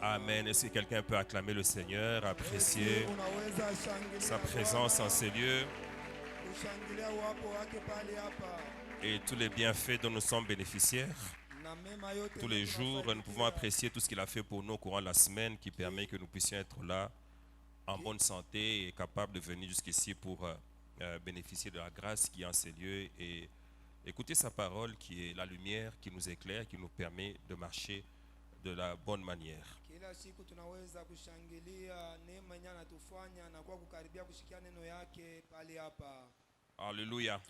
Amen. Est-ce que quelqu'un peut acclamer le Seigneur, apprécier sa présence en ces lieux et tous les bienfaits dont nous sommes bénéficiaires? Tous les jours, nous pouvons apprécier tout ce qu'il a fait pour nous au courant de la semaine qui permet que nous puissions être là en bonne santé et capables de venir jusqu'ici pour bénéficier de la grâce qui est en ces lieux et écouter sa parole qui est la lumière qui nous éclaire, qui nous permet de marcher de la bonne manière. Alléluia.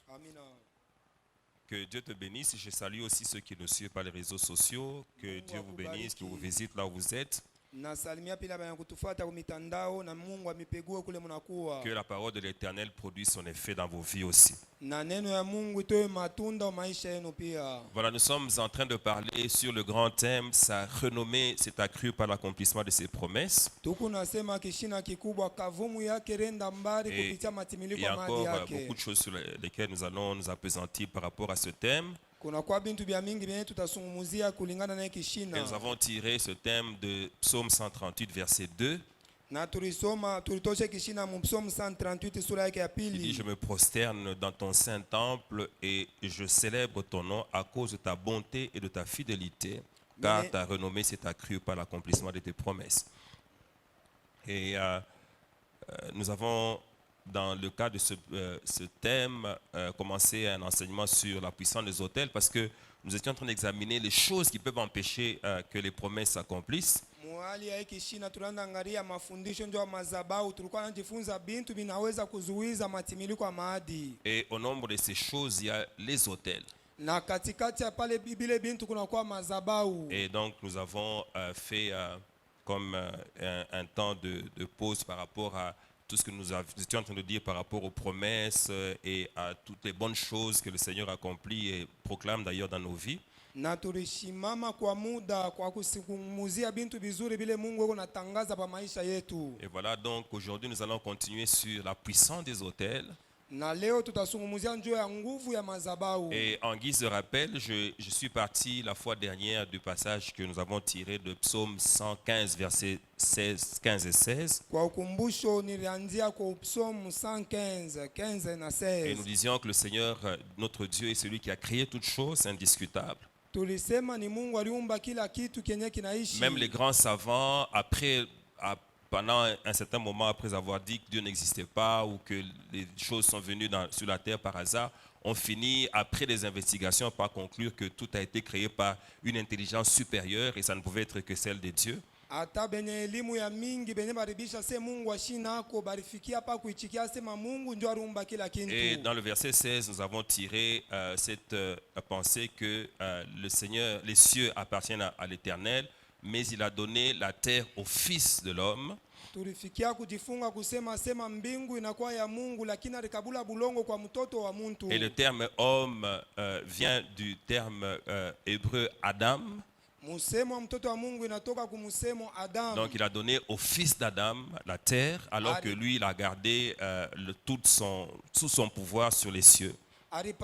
Que Dieu te bénisse. Je salue aussi ceux qui nous suivent par les réseaux sociaux. Que Dieu vous bénisse, que vous visitez là où vous êtes. Que la parole de l'Éternel produise son effet dans vos vies aussi. Voilà, nous sommes en train de parler sur le grand thème, sa renommée s'est accrue par l'accomplissement de ses promesses. Et il y a encore beaucoup de choses sur lesquelles nous allons nous appesantir par rapport à ce thème. Et nous avons tiré ce thème de Psaume 138, verset 2. Il dit, je me prosterne dans ton saint temple et je célèbre ton nom à cause de ta bonté et de ta fidélité, car ta renommée s'est accrue par l'accomplissement de tes promesses. Et nous avons, dans le cadre de ce thème, commencé un enseignement sur la puissance des autels parce que nous étions en train d'examiner les choses qui peuvent empêcher que les promesses s'accomplissent. Et au nombre de ces choses, il y a les autels. Et donc nous avons fait comme un temps de pause par rapport à tout ce que nous étions en train de dire par rapport aux promesses et à toutes les bonnes choses que le Seigneur accomplit et proclame d'ailleurs dans nos vies. Et voilà, donc aujourd'hui nous allons continuer sur la puissance des autels. Et en guise de rappel, je suis parti la fois dernière du passage que nous avons tiré de Psaume 115, versets 15 et 16. Et nous disions que le Seigneur, notre Dieu, est celui qui a créé toutes choses, c'est indiscutable. Même les grands savants, pendant un certain moment, après avoir dit que Dieu n'existait pas ou que les choses sont venues sur la terre par hasard, ont fini, après des investigations, par conclure que tout a été créé par une intelligence supérieure et ça ne pouvait être que celle de Dieu. Et dans le verset 16, nous avons tiré cette pensée que le Seigneur, les cieux appartiennent à l'Éternel, mais il a donné la terre au Fils de l'homme. Et le terme homme vient du terme hébreu Adam. Donc il a donné au fils d'Adam la terre, alors que lui il a gardé tout son pouvoir sur les cieux. Et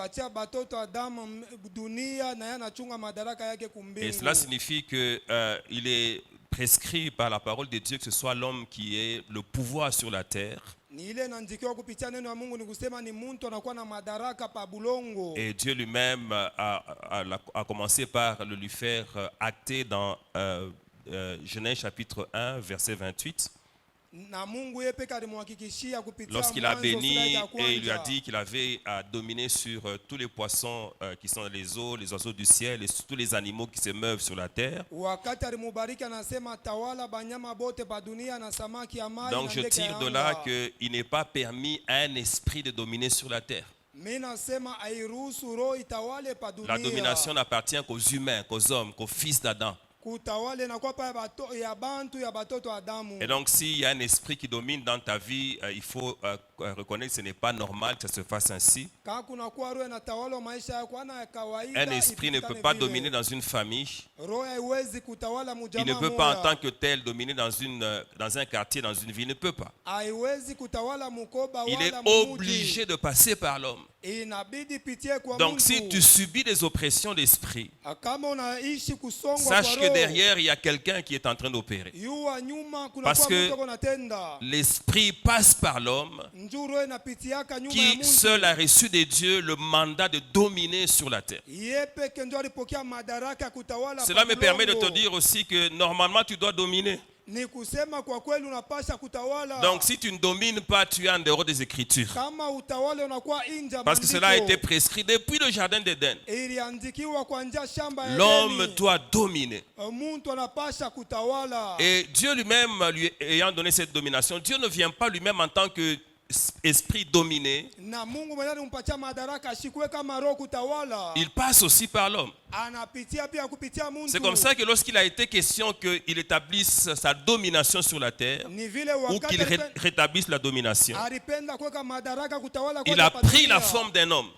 cela signifie qu'il est prescrit par la parole de Dieu que ce soit l'homme qui ait le pouvoir sur la terre. Et Dieu lui-même a commencé par le lui faire acter dans Genèse chapitre 1, verset 28. Lorsqu'il a béni et il lui a dit qu'il avait à dominer sur tous les poissons qui sont dans les eaux, les oiseaux du ciel et sur tous les animaux qui se meuvent sur la terre. Donc je tire de là qu'il n'est pas permis à un esprit de dominer sur la terre. La domination n'appartient qu'aux humains, qu'aux hommes, qu'aux fils d'Adam. Et donc s'il y a un esprit qui domine dans ta vie, il faut reconnaît que ce n'est pas normal que ça se fasse ainsi. Un esprit ne peut pas dominer dans une famille. Il ne peut pas en tant que tel dominer dans un quartier, dans une ville. Il ne peut pas. Il est obligé de passer par l'homme. Donc si tu subis des oppressions d'esprit, sache que derrière il y a quelqu'un qui est en train d'opérer. Parce que l'esprit passe par l'homme qui seul a reçu de Dieu le mandat de dominer sur la terre. Cela me permet de te dire aussi que normalement tu dois dominer. Donc si tu ne domines pas, tu es en dehors des Écritures. Parce que cela a été prescrit depuis le jardin d'Éden. L'homme doit dominer. Et Dieu lui-même, lui ayant donné cette domination, Dieu ne vient pas lui-même en tant que esprit dominé. Il passe aussi par l'homme. C'est comme ça que lorsqu'il a été question qu'il établisse sa domination sur la terre, ou qu'il rétablisse la domination, il a pris la forme d'un homme.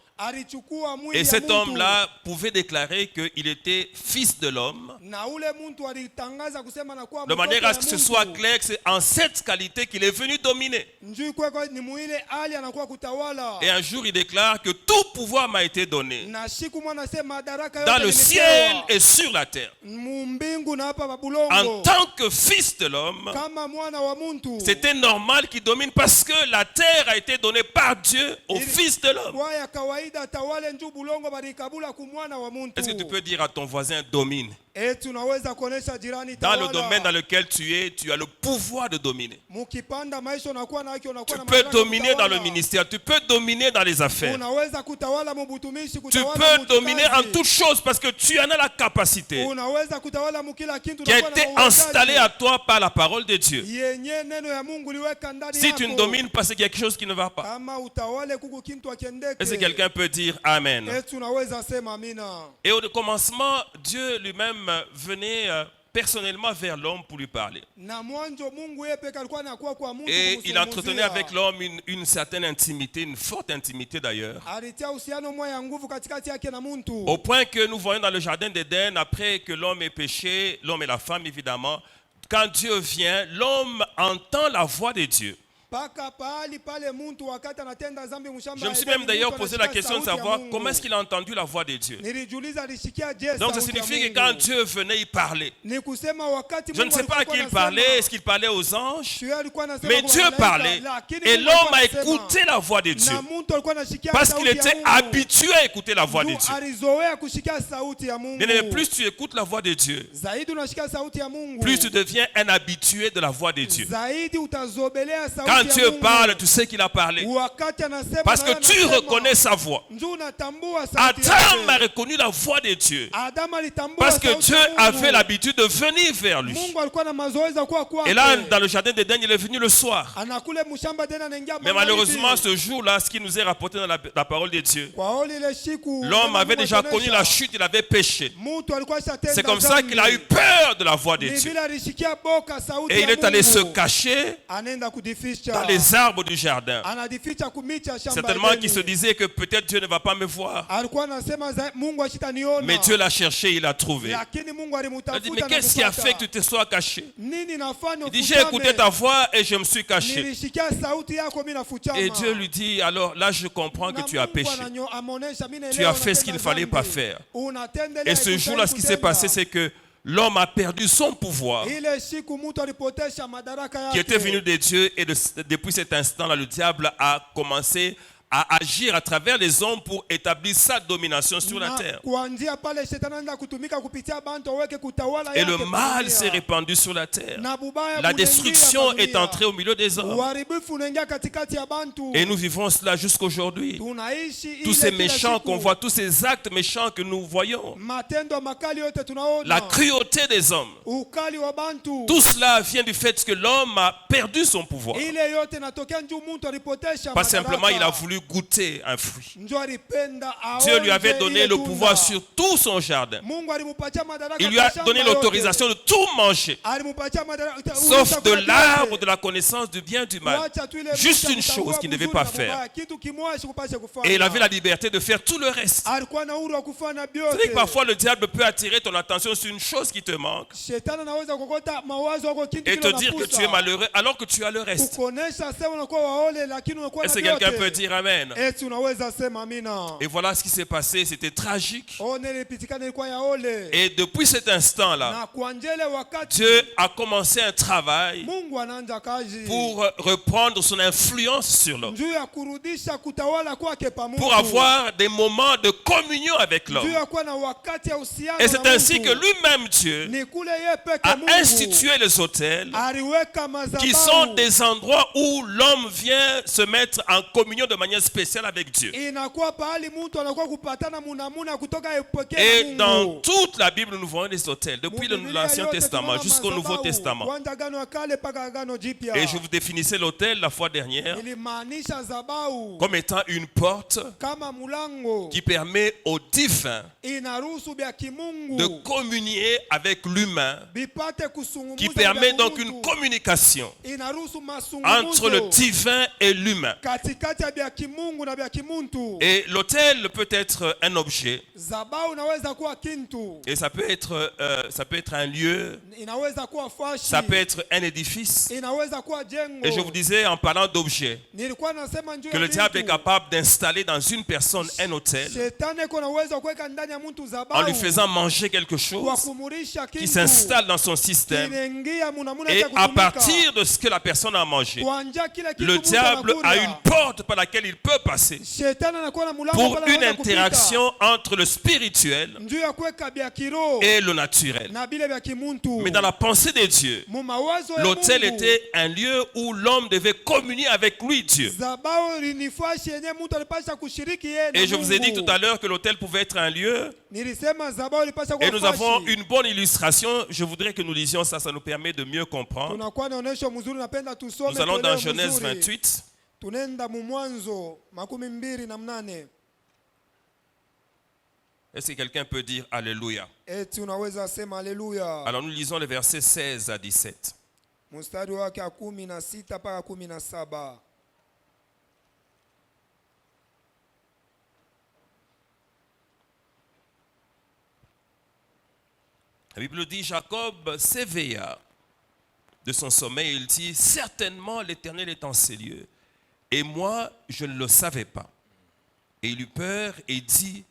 Et cet homme-là pouvait déclarer qu'il était fils de l'homme, de manière à ce que ce soit clair que c'est en cette qualité qu'il est venu dominer. Et un jour il déclare que tout pouvoir m'a été donné dans le ciel et sur la terre. En tant que fils de l'homme, c'était normal qu'il domine parce que la terre a été donnée par Dieu au fils de l'homme. Est-ce que tu peux dire à ton voisin domine? Dans le domaine dans lequel tu es, tu as le pouvoir de dominer. Tu peux dominer dans le ministère, tu peux dominer dans les affaires. Tu peux dominer en toutes choses parce que tu en as la capacité qui a été installée à toi par la parole de Dieu. Si tu ne domines pas, c'est quelque chose qui ne va pas. Est-ce que quelqu'un peut dire Amen? Et au commencement, Dieu lui-même venait personnellement vers l'homme pour lui parler. Et il entretenait avec l'homme une certaine intimité, une forte intimité d'ailleurs. Au point que nous voyons dans le jardin d'Éden, après que l'homme ait péché, l'homme et la femme évidemment, quand Dieu vient, l'homme entend la voix de Dieu. Je me suis même d'ailleurs posé la question de savoir comment est-ce qu'il a entendu la voix de Dieu. Donc ça signifie que quand Dieu venait, il parlait. Je ne sais pas à qui il parlait, est-ce qu'il parlait aux anges? Mais Dieu parlait et l'homme a écouté la voix de Dieu parce qu'il était habitué à écouter la voix de Dieu. Mais plus tu écoutes la voix de Dieu, plus tu deviens un habitué de la voix de Dieu. Quand Dieu parle, tu sais qu'il a parlé. Parce que tu reconnais sa voix. Adam a reconnu la voix de Dieu. Parce que Dieu avait l'habitude de venir vers lui. Et là, dans le jardin d'Éden, il est venu le soir. Mais malheureusement, ce jour-là, ce qui nous est rapporté dans la parole de Dieu, l'homme avait déjà connu la chute, il avait péché. C'est comme ça qu'il a eu peur de la voix de Dieu. Et il est allé se cacher dans les arbres du jardin. Certainement qu'il se disait que peut-être Dieu ne va pas me voir. Mais Dieu l'a cherché, il l'a trouvé. Il a dit, mais qu'est-ce qui a fait que tu te sois caché? Il dit, j'ai écouté ta voix et je me suis caché. Et Dieu lui dit, alors là je comprends que tu as péché. Tu as fait ce qu'il ne fallait pas faire. Et ce jour-là, ce qui s'est passé, c'est que l'homme a perdu son pouvoir qui était venu de Dieu, et depuis cet instant-là, le diable a commencé à agir à travers les hommes pour établir sa domination sur la terre. Et le mal s'est répandu sur la terre. La destruction est entrée au milieu des hommes. Et nous vivons cela jusqu'aujourd'hui. Tous ces méchants qu'on voit, tous ces actes méchants que nous voyons, la cruauté des hommes, tout cela vient du fait que l'homme a perdu son pouvoir. Pas simplement il a voulu goûter un fruit. njo alipenda Dieu lui avait aonje donné ile le tunda. pouvoir sur tout son jardin. Mungu alimupatia madaraka Il lui a kwa shamba donné yote. l'autorisation de tout manger, Alimupatia madaraka sauf de uliza kwa l'arbre yote. de la connaissance du bien et du mal. Kuacha tu ile Juste mti une kutambua chose qu'il ne devait kuzuri pas na faire. kubaya, kitu kimoja sikupashe kufanya. Et il avait la liberté de faire tout le reste. Alikuwa na uhuru wa kufanya Vous savez que vyote. parfois le diable peut attirer ton attention sur une chose qui te manque Shetani anaweza kukota mawazo yako kitu et te kile dire que tu es malheureux alors que tu as le reste. kukonesha sema unakuwa waole lakini unakuwa Est-ce na que quelqu'un peut vyote. dire Amen? Eti unaweza sema amina. Et voilà ce qui s'est passé, c'était tragique. One ilipitikana ilikuwa ya ole. Et depuis cet instant-là, Na kuanjele wakati Dieu a commencé un travail Mungu anaanza kazi pour reprendre son influence sur l'homme, juu ya kurudisha kutawala kwake pa Mungu. pour avoir des moments de communion avec Juu l'homme. ya kuwa na wakati ya uhusiano Et na c'est ainsi Mungu. que lui-même, Dieu, Ni kule yeye peke a Mungu institué les autels aliweka qui sont madhabahu. des endroits où l'homme vient se mettre en communion de manière spéciale avec Dieu. Inakuwa pahali mtu anakuwa kupatana munamuna kutoka epokea Et Mungu. dans toute la Bible, nous voyons des autels, depuis Biblia l'Ancien yote Testament tunaona jusqu'au Nouveau madhabahu, Testament. kuanzia Agano la Kale mpaka Agano Jipya. Et je vous définissais l'autel la fois dernière Ilimaanisha zabahu comme étant une porte kama mulango qui permet au divin inaruhusu vya de kimungu communier avec l'humain, bipate kusungumuza qui vya permet donc Mungu. une communication Inaruhusu entre le masungumuzo divin et l'humain. katikati ya vya kimungu na vya kimuntu. Et l'autel peut être un objet, Zabahu inaweza kuwa kintu, et ça peut être un lieu, inaweza kuwa fashi, ça peut être un édifice. inaweza kuwa jengo. Et je vous disais en parlant d'objets Nilikuwa nasema njoo que le diable est capable d'installer dans une personne un autel Shetani kuna uwezo wa kuweka ndani ya mtu en zabahu lui faisant manger quelque kwa chose kumurisha qui kintu s'installe dans son système. inaingia munamuna Et cha à kutumika. partir de ce que la personne a mangé, Kuanzia kile kitu le mtu diable anakula. a une porte par laquelle il peut passer Shetani anakuwa na mulango pour pale une anaweza kupita. interaction entre le spirituel Njoo ya kuweka vya kiroho et le naturel. na bile vya kimuntu. Mais dans la pensée de Dieu, Mu mawazo ya l'autel Mungu, était un lieu où l'homme devait communier avec lui, Dieu. zabahu linifashi yenye mtu alipasha kushiriki yeye na Et je vous ai dit Mungu. tout à l'heure que l'autel pouvait être un lieu. Nilisema zabahu ilipasha kuwa Et nous avons fashi. une bonne illustration. Je voudrais que nous lisions ça, ça nous permet de mieux comprendre. Tunakuwa na onesho mzuri, napenda tusome. Nous allons dans tuelewe Genèse vizuri. 28. Tunenda mu Mwanzo 28. Est-ce que quelqu'un peut dire Alléluia? Eti unaweza sema haleluya. Alors nous lisons les versets 16 à 17. Mstari wake 16 mpaka 17. La Bible dit, Jacob s'éveilla de son sommeil. Il dit, certainement l'Éternel est en ces lieux. Et moi, je ne le savais pas. Et il eut peur et dit,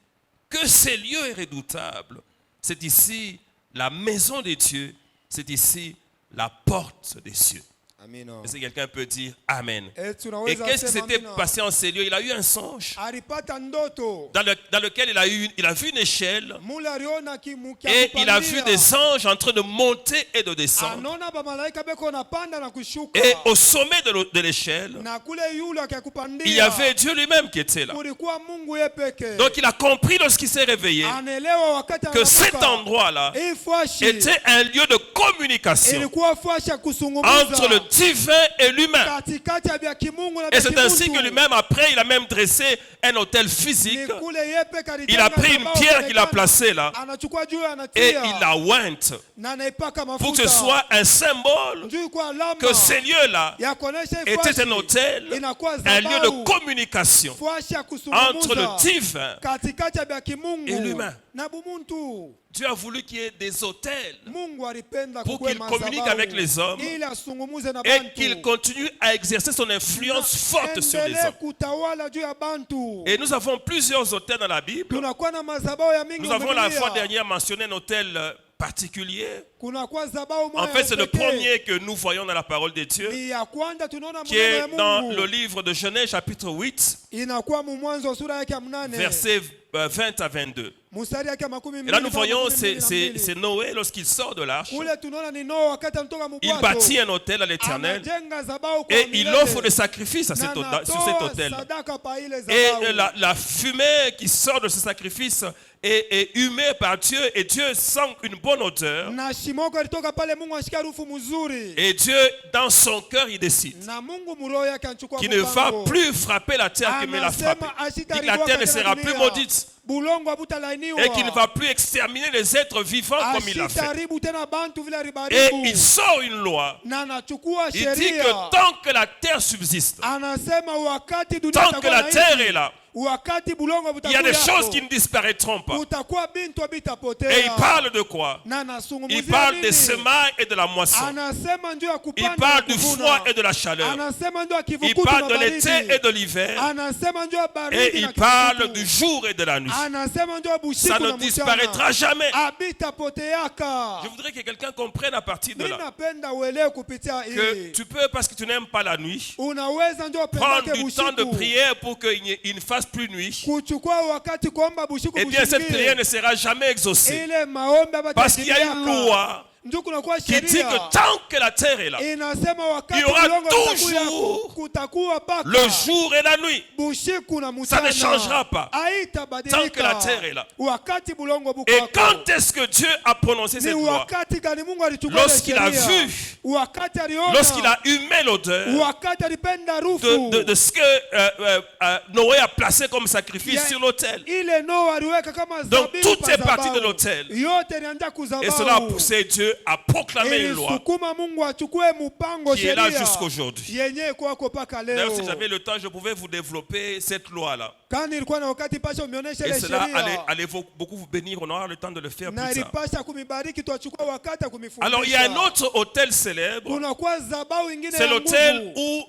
que ces lieux est redoutable. C'est ici la maison de Dieu. C'est ici la porte des cieux. Amina. Est-ce que quelqu'un peut dire Amen? Eti Et unaweza qu'est-ce qui sema s'était amina. passé en ces lieux? Il a eu un songe Alipata ndoto. dans lequel il a vu une échelle Mule aliona kimukia et il a vu kupandia. des anges en train de monter et de descendre. Anaona ba malaika beko napanda na kushuka. Et au sommet de l'échelle, Na kule yule akakupandia. il y avait Dieu lui-même qui était là. Kulikuwa Mungu yeye peke. Donc il a compris lorsqu'il s'est réveillé Anaelewa wakati que cet anaamka. endroit-là Hii fashi était un lieu de communication ilikuwa fashi ya kusungumuza entre le divin et l'humain. katikati ya vya kimungu na Et vya c'est ainsi kimuntu. que lui-même, après, il a même dressé un autel Ni physique. kule yeye peke alijenga Il a pris une madhabahu pierre pale qu'il a kando. placée là Anachukua juu et anatia il la ointe na anaipaka pour que mafuta. ce soit un symbole Njoo kwa alama que ces lieux-là ya kuonesha hii étaient fashi un hôtel, inakuwa un lieu de zabahu. communication Fashi ya entre kusungumuza le divin. katikati ya vya kimungu et l'humain. na bumuntu. Dieu a voulu qu'il y ait des hôtels Mungu alipenda pour kukuwe qu'il communique avec les hommes ili asungumuze na et bantu. qu'il continue à exercer son influence forte sur les Endelee hommes. kutawala juu ya bantu. Et nous avons plusieurs hôtels dans la Bible. Kunakuwa na madhabahu ya mingi Nous avons la Biblia. fois dernière mentionné un hôtel particulier. Kunakuwa dhabahu En moja fait, c'est le pekee. premier que nous voyons dans la parole de Dieu, Ni ya kwanza tunaona qui maneno ya est dans Mungu. le livre de Genèse chapitre 8, Inakuwa mu Mwanzo sura yake ya 8. versets 20 à 22. Mstari yake ya makumi Et mbili là, nous mpaka voyons, makumi mbili na mbili. c'est Noé lorsqu'il sort de l'arche. Kule tunaona ni Noa wakati anatoka Il mubwato. bâtit un autel à l'Éternel Anajenga zabau kwa et il milele. offre des sacrifices à Na sur cet anatoa autel. sadaka pa ile Et zabau. la fumée qui sort de ce sacrifice est humée par Dieu et Dieu sent une bonne odeur. Na shimoko ilitoka pale, Mungu ashika harufu mzuri. Et Dieu, dans son cœur, il décide Na Mungu muroho yake anachukua qu'il ne va mpango. plus frapper la terre qu'il me l'a frappée. Et que la terre ne sera plus maudite. Bulongo habutalainiwa. Et qu'il ne va plus exterminer les êtres vivants comme il l'a fait. Ashitaharibu tena bantu vile Et alibaribu. il sort une loi. Na anachukua Il dit sheria. que tant que la terre subsiste, Anasema wakati dunia tant que itakuwa la naishi, terre est là, wakati bulongo il y a des butakuwa choses yako, qui ne disparaîtront pas. utakuwa bintu habitapotea. Et il parle de quoi? Na Il anasungumzia parle des nini? semailles et de la moisson. Anasema ndio ya Il kupanda parle na du kuvuna. froid et de la chaleur. Anasema ndio ya Il kivukutu parle na de baridi. l'été et de l'hiver. Anasema ndio ya baridi Et na il parle kivukutu. du jour et de la nuit. Anasema ndio ya bushiku Ça ne na mchana. disparaîtra jamais. Habitapoteaka. Je voudrais que quelqu'un comprenne à partir de Mimi là napenda uelewe kupitia que hili. tu peux, parce que tu n'aimes pas la nuit, Unaweza ndio prendre upendake du temps de bushiku. prière pour qu'il ne fasse plus nuit. Kuchukua wakati kuomba bushiku Eh bien, cette bushingie. prière ne sera jamais exaucée. Ile maombi Parce qu'il y a une loi ndio kunakuwa qui dit sheria que tant que la terre est là, inasema wakati il y aura bulongo toujours kutakuwa baka le jour et la nuit, bushiku na ça ne mchana. changera pas. Haitabadilika. Tant que la terre est là. Wakati bulongo buko Et wako. quand est-ce que Dieu a prononcé Ni cette loi? wakati gani Mungu alichukua Lorsqu'il a sheria? vu, Wakati aliona. lorsqu'il a humé l'odeur Wakati alipenda harufu. de ce que Noé a placé comme sacrifice Ya- sur l'autel. Ile Noa aliweka kama Donc, zabibu toutes pa ces parties zabahu. de l'autel. Yote ilianza kuzabau. Et cela a poussé Dieu à proclamer une loi Ilisukuma Mungu achukue mpango qui est là sheria. jusqu'aujourd'hui. Yenye kwako paka leo. D'ailleurs, si j'avais le temps, je pouvais vous développer cette loi-là. Kani ilikuwa na wakati pasha umeonyesha Et ile cela sheria. allait beaucoup vous bénir. On aura le temps de le faire Na plus tard. ilipasha kumibariki tuachukue wakati wa kumifundisha. Alors, il y a un autre autel célèbre. Kunakuwa zabau ingine C'est ya l'autel nguvu. où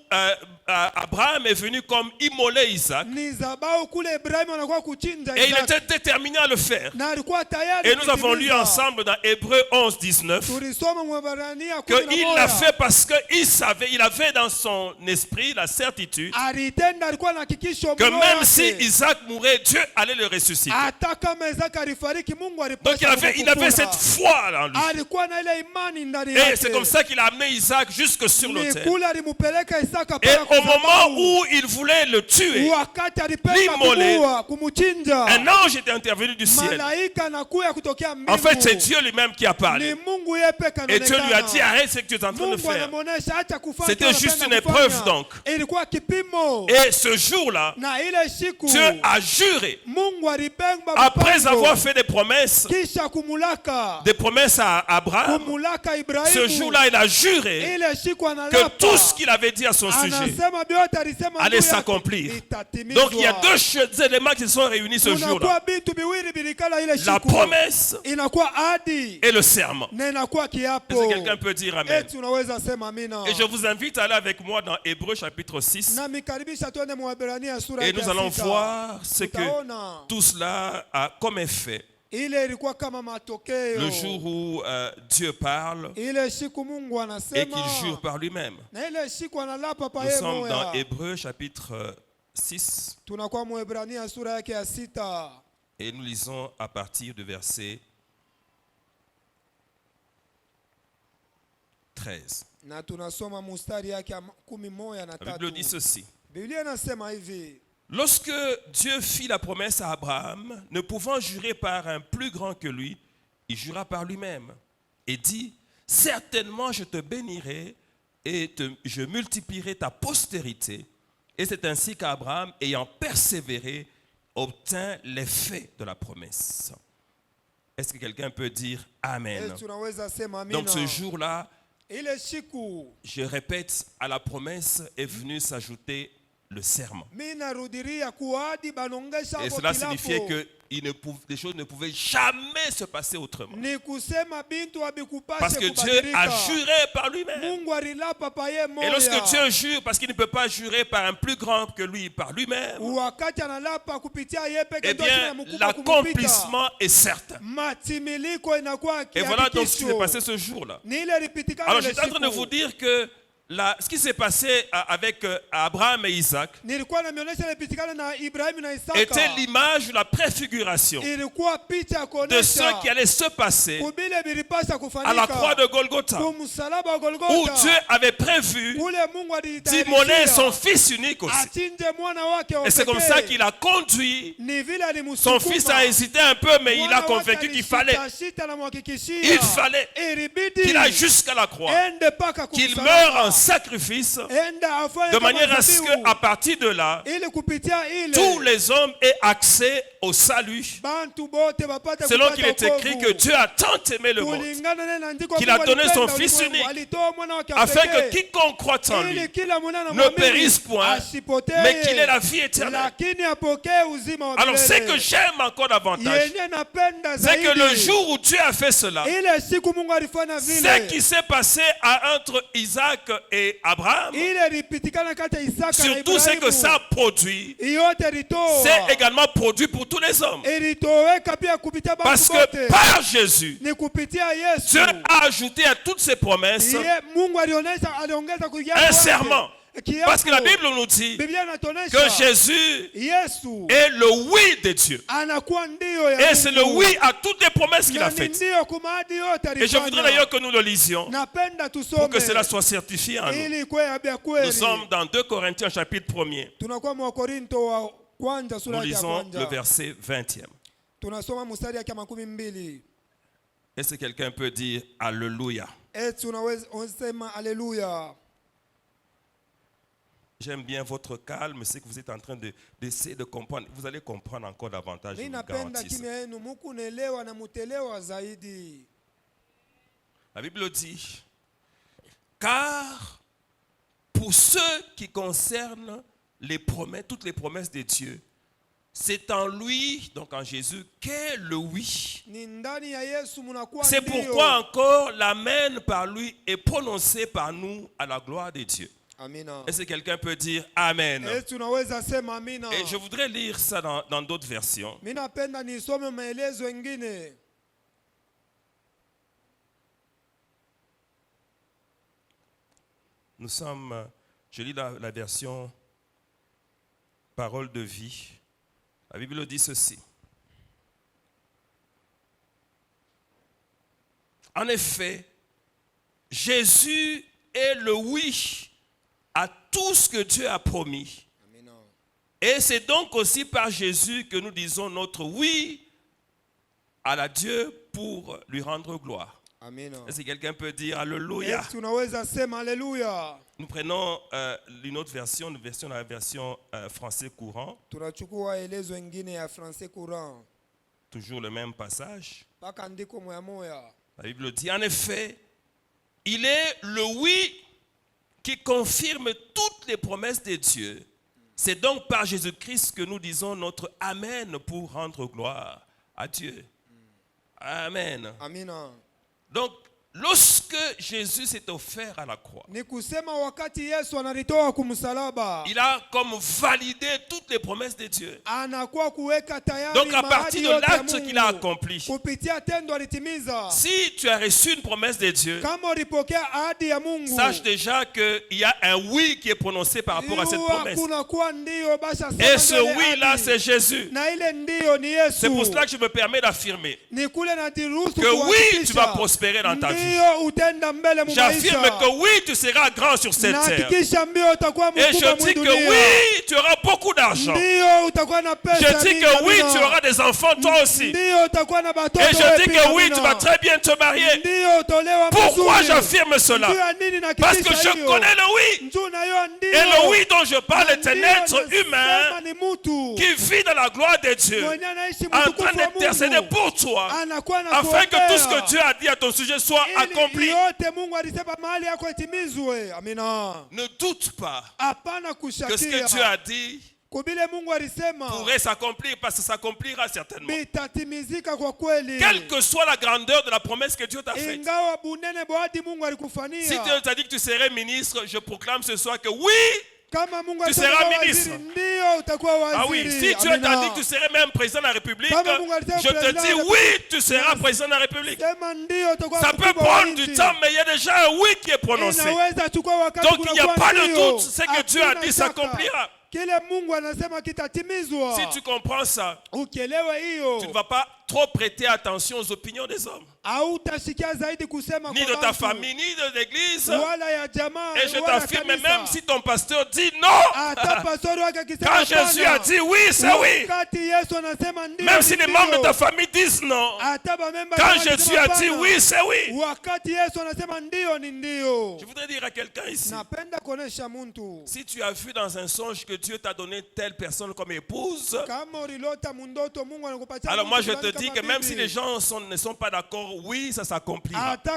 Abraham est venu comme immoler Isaac. Ni zabau kule Ibrahimu anakuwa kuchinja Et il Isaac. était déterminé à le faire. Na alikuwa tayari Et nous avons lu kutimiza. ensemble dans Hébreux 11, 19 Tulisoma Mwaebrania qu'il l'a fait parce qu'il savait, il avait dans son esprit la certitude Alitenda, alikuwa na hakikisho que moyo même si wake. Isaac mourait, Dieu allait le ressusciter. Hata kama Isaka alifariki, Mungu Donc alipasha il avait cette foi en lui. alikuwa na ile imani ndani Et yake. c'est comme ça qu'il a amené Isaac jusque sur Ni l'autel. kule alimupeleka Isaka Et pale au moment kuzabau. où il voulait le tuer, Wakati alipenda l'immoler, kumuua, kumuchinja, un ange était intervenu du ciel. malaika anakuya kutokea mbingu. En fait, c'est Dieu lui-même qui a Ni parlé. Mungu yeye peke Et Dieu lui a dit, anaonekana. arrête ce que tu es en train de Mungu faire. anamuonesha acha kufanya. C'était anapenda juste une kufanya. épreuve, donc. Ilikuwa kipimo. Et ce jour-là, Na ile siku Dieu a juré, Mungu alibemba après mpango. avoir fait des promesses Kisha kumulaka à Abraham, kumulaka ce Ibrahimu. jour-là, il a juré Ile siku que analapa. tout ce qu'il avait dit à son sujet Anasema vyote alisema allait juu yake s'accomplir. itatimizwa. Donc il y a deux éléments qui se sont réunis ce jour-là. Kunakuwa vitu viwili vilikala ile La siku. promesse Inakuwa ahadi et le serment. na inakuwa Est-ce kiapo. que quelqu'un peut dire Amen? Eti unaweza sema amina. Et je vous invite à aller avec moi dans Hébreux chapitre 6. Na mikaribisha tuende Mwaebrania sura Et ya nous allons sita. voir ce que Tutaona tout cela a comme effet. ile ilikuwa kama matokeo. Le jour où Dieu parle Ile siku Mungu et anasema qu'il jure par lui-même. na ile siku analapa pa Nous yeye sommes dans moya. Hébreux chapitre 6 Tunakuwa Mwaebrania sura yake ya 6 et nous lisons à partir du verset 13. na tunasoma mustari yake ya 11 na La Bible dit 3. ceci. Biblia inasema hivi: Lorsque Dieu fit la promesse à Abraham, ne pouvant jurer par un plus grand que lui, il jura par lui-même et dit, certainement je te bénirai et je multiplierai ta postérité. Et c'est ainsi qu'Abraham, ayant persévéré, obtint l'effet de la promesse. Est-ce que quelqu'un peut dire Amen? Yesu unaweza sema amina. Donc ce jour-là, Ile siku je répète, à la promesse est venu s'ajouter le serment. mimi narudiria kuahidi banongesha Et hapo cela kilapo. signifiait que les choses ne pouvaient jamais se passer autrement. Ni kusema bintu habikupashe Parce que Dieu kubadilika. a juré par lui-même. Mungu alilapa pa yeye moya. Et lorsque Dieu jure, parce qu'il ne peut pas jurer par un plus grand que lui, par lui-même, wakati analapa kupitia yeye peke eh ndio bien, tena mkubwa kumupita. l'accomplissement est certain. Matimiliko inakuwa Et voilà donc ce qui s'est kihakikisho. passé ce jour-là. Ni ile ilipitikana Alors ile j'étais en train de siku. vous dire que ce qui s'est passé avec Abraham et Isaac nilikuwa namionyesha ilipitikana na Ibrahimu na Isaka. était l'image ou la préfiguration Ilikuwa picha ya de kuonesha ce qui allait se passer kubile bilipasha à la croix kufanyika de Golgotha, kumsalaba wa où Golgotha, Dieu avait prévu ule Mungu d'immoler son alitayarishia fils unique aussi. achinje mwana wake wa Et c'est comme ça pekee. qu'il a conduit. Ni vile Son fils a alimsukuma hésité un peu, mais il a mwana wake convaincu qu'il fallait alishita na muhakikishia. il fallait Ilibidi qu'il aille jusqu'à la croix, ende paka qu'il kumsalaba. meure en sacrifice, Enda afanye de kama manière à ce dhabihu. qu'à partir de là, Ili kupitia ile tous les hommes aient accès au salut. bantu bote bapate Selon kupata qu'il est écrit wokovu. que Dieu a tant aimé le monde, Kulingana na andiko qu'il a Mungu donné son alipenda fils ulimwengu, unique, alitoa mwana wake wa afin que pekee, quiconque croit en ili lui kila mwana ne anamwamini périsse point, asipotee, mais qu'il ait la vie éternelle. lakini apokee uzima wa Alors, ce milele. que j'aime encore davantage, Yenye napenda c'est que zaidi, le jour où Dieu a fait cela, ile siku Mungu alifanya ce vile, qui s'est passé entre Isaac et Abraham, ile ilipitikana kati ya Isaka na surtout ce que Ibrahimu, ça a produit, yote ilitoa, c'est également produit pour tous les hommes. ilitoweka pia kupitia Parce bantu que bote, par Jésus, ni kupitia Yesu. Dieu a ajouté à toutes ses promesses Mungu aliongeza un serment. Kiapo. Parce que la Bible nous dit Biblia inatuonesha que Jésus Yesu est le oui de Dieu. anakuwa ndio ya Et c'est le Mungu. oui à toutes les promesses qu'il Na a ni faites. ndio kwa ahadi yote Et je alifanya. voudrais d'ailleurs que nous le lisions Napenda pour tusome que cela soit certifié en nous. ili kwe ya Nous kweli. sommes dans 2 Corinthiens chapitre 1er. Tunakuwa mwa Korinto wa kwanza Nous sura ya lisons le kwanza. verset 20e. Tunasoma mstari ya 12. Est-ce que quelqu'un peut dire Alléluia? Eti unaweza sema haleluya. J'aime bien votre calme, c'est que vous êtes en train d'essayer de comprendre. Vous allez comprendre encore davantage, je Mimi vous napenda garantis. kimya yenu, muku naelewa na mutelewa zaidi. La Bible dit, car pour ceux qui concernent les promesses, toutes les promesses de Dieu, c'est en lui, donc en Jésus, qu'est le oui. Ni ndani ya Yesu munakuwa C'est ndio. pourquoi encore l'amen par lui est prononcé par nous à la gloire de Dieu. Amina. Est-ce que quelqu'un peut dire Amen? Eti unaweza sema amina. Et je voudrais lire ça dans d'autres versions. Mimi napenda nisome maelezo mengine. Nous sommes, je lis la version Parole de vie. La Bible dit ceci. En effet, Jésus est le oui à tout ce que Dieu a promis. Amina. Et c'est donc aussi par Jésus que nous disons notre oui à la Dieu pour lui rendre gloire. Amina. Est-ce que quelqu'un peut dire Alléluia? Eti unaweza sema haleluya. Nous prenons une autre version, la version français courant. Tunachukua elezo mengine ya français courant. Toujours le même passage. Paka andiko moya moya. La Bible dit, en effet, il est le oui qui confirme toutes les promesses de Dieu. C'est donc par Jésus-Christ que nous disons notre Amen pour rendre gloire à Dieu. Amen. Amina. Donc, lorsque Jésus s'est offert à la croix, Ni kusema wakati Yesu analitoa kumsalaba, il a comme validé toutes les promesses de Dieu. anakuwa kuweka tayari Donc, à mahali partir de yote ya l'acte qu'il a Mungu. accompli, Kupitia tendo alitimiza. si tu as reçu une promesse de Dieu, Kama ulipokea ahadi ya Mungu, sache déjà qu'il y a un oui qui est prononcé par rapport à cette promesse. kunakuwa ndio basha Et sema ce mbele oui-là, ahadi. c'est Jésus. Na ile ndio ni Yesu. C'est pour cela que je me permets d'affirmer Ni kule nadiruhusu que oui, kuhakikisha. tu vas prospérer dans ta vie. Ndio utenda mbele mu J'affirme maisha. que oui, tu seras grand sur cette Na terre. hakikisha mbio utakuwa Et mkubwa je mu dis que dunia. oui, tu auras beaucoup d'argent. Ndio utakuwa na pesa. Je dis mingi, que oui, amina. tu auras des enfants toi aussi. Ndio utakuwa na batoto. Et je wewe dis pia, que oui, amina. tu vas très bien te marier. Ndio utolewa Pourquoi mzuri. j'affirme cela? Ndio ya nini na Parce que hakikisha je hiyo? connais le oui. Ndio na hiyo ndio. Et le oui dont je parle Na est un ndio être nasema humain ni mtu. qui vit dans la gloire de Dieu, Mwenye anaishi en mtukufu train wa d'intercéder Mungu. pour toi, Anakuwa na afin que tout ce kuombea. que Dieu a dit à ton sujet soit Ili accompli. yote Mungu alisema mahali yako itimizwe. Amina. Ne doute pas Hapana que ce kushakia. que Dieu a dit Kubile Mungu alisema pourrait s'accomplir parce que ça s'accomplira certainement. bitatimizika kwa kweli. Quelle que soit la grandeur de la promesse que Dieu t'a faite. Ingawa bunene bwadi Mungu Si alikufanyia. Dieu t'a dit que tu serais ministre, je proclame ce soir que oui, Kama Mungu tu seras ministre. Ndio utakuwa waziri. Ah oui, si Dieu t'a dit que tu serais même président de la République, je te dis oui, tu seras président de la République. Ça peut prendre du temps, mais il y a déjà un oui qui est prononcé. Donc il n'y a pas de doute, ce que Dieu a dit s'accomplira. Si tu comprends ça, tu ne vas pas trop prêter attention aux opinions des hommes, ni de ta famille, ni de l'église. Et je t'affirme, même si ton pasteur dit non, quand Jésus a dit oui, c'est oui. Même si les membres de ta famille disent non, quand Jésus a dit oui, c'est oui. Je voudrais dire à quelqu'un ici, si tu as vu dans un songe que Dieu t'a donné telle personne comme épouse, alors moi je te dis que même si les gens ne sont pas d'accord, oui, ça s'accomplira. Il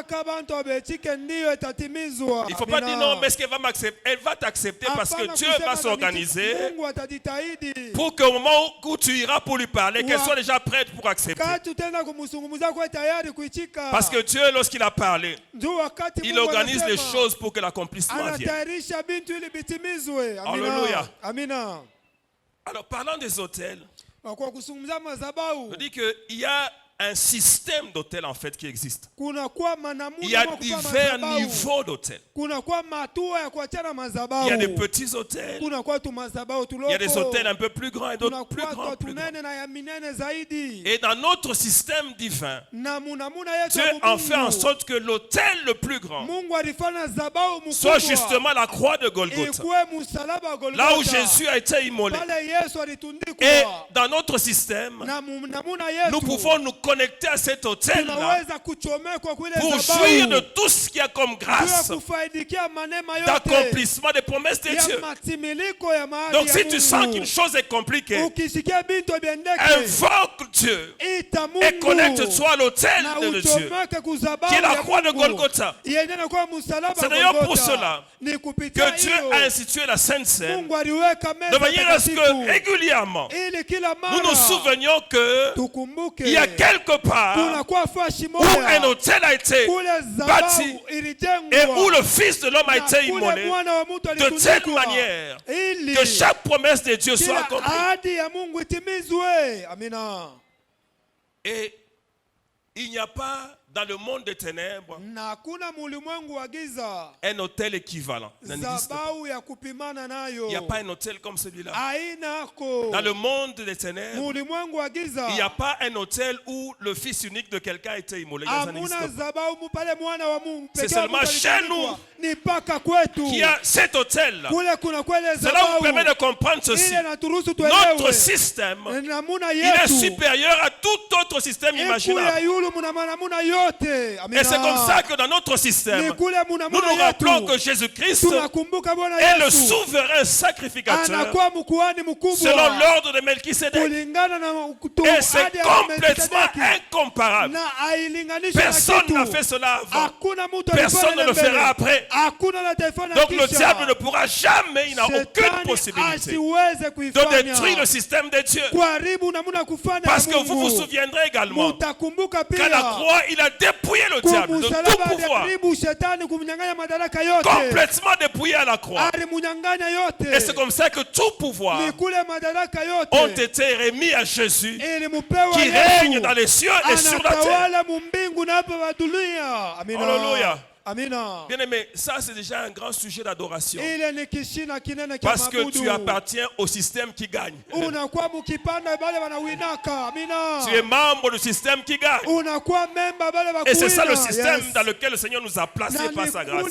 ne faut pas dire non, mais est-ce qu'elle va m'accepter? Elle va t'accepter parce que Dieu va s'organiser pour qu'au moment où tu iras pour lui parler, qu'elle soit déjà prête pour accepter. Parce que Dieu, lorsqu'il a parlé, il organise les choses pour que l'accomplissement vienne. Alléluia. Alors, parlant des hôtels, je dis qu'il y a un système d'hôtels en fait qui existe. Il y a divers niveaux d'hôtels. Il y a des petits hôtels. Il y a des hôtels un peu plus grands et d'autres plus grands. Et dans notre système divin, Dieu en fait en sorte que l'hôtel le plus grand soit justement la croix de Golgotha, là où Jésus a été immolé. Et dans notre système, nous pouvons nous connecter à cet hôtel-là pour jouir de tout ce qu'il y a comme grâce d'accomplissement des promesses de Dieu. Donc si tu sens qu'une chose est compliquée, invoque Dieu et connecte-toi à l'hôtel de Dieu, qui est la croix de Golgotha. C'est d'ailleurs pour cela que Dieu a institué la Sainte Seine, de manière à ce que régulièrement nous nous souvenions qu'il y a quelque part où un hôtel a été bâti et où le Fils de l'homme a été immolé, de telle manière que chaque promesse de Dieu soit accomplie. Et il n'y a pas dans le monde des ténèbres un hôtel équivalent. Il n'y a pas un hôtel comme celui-là. Dans le monde des ténèbres, il n'y a pas un hôtel où le fils unique de quelqu'un a été immolé. C'est seulement chez nous qu'il y a cet hôtel-là. Cela vous permet de comprendre ceci. Notre système, il est supérieur à tout autre système imaginable. Et c'est comme ça que dans notre système, nous nous rappelons que Jésus-Christ est le souverain sacrificateur selon l'ordre de Melchisédek. Et c'est complètement incomparable. Personne n'a fait cela avant. Personne ne le fera après. Donc le diable ne pourra jamais, il n'a aucune possibilité de détruire le système de Dieu. Parce que vous vous souviendrez également qu'à la croix, il a dépouillé le diable de tout pouvoir. Complètement dépouillé à la croix. Et c'est comme ça que tout pouvoir ont été remis à Jésus, qui règne dans les cieux et sur la terre. Alléluia. Bien aimé, ça c'est déjà un grand sujet d'adoration. Parce que tu appartiens au système qui gagne. Tu es membre du système qui gagne. Et c'est ça le système dans lequel le Seigneur nous a placés par sa grâce.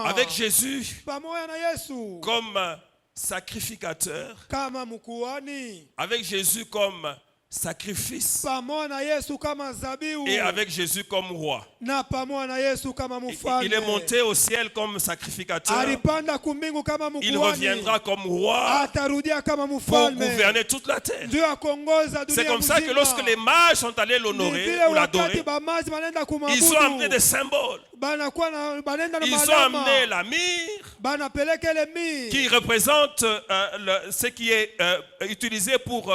Avec Jésus comme sacrificateur, avec Jésus comme sacrifice et avec Jésus comme roi. Il est monté au ciel comme sacrificateur. Il reviendra comme roi pour gouverner toute la terre. C'est comme ça que lorsque les mages sont allés l'honorer ou l'adorer, ils ont amené des symboles. Ils ont amené la myrrhe qui représente ce qui est utilisé pour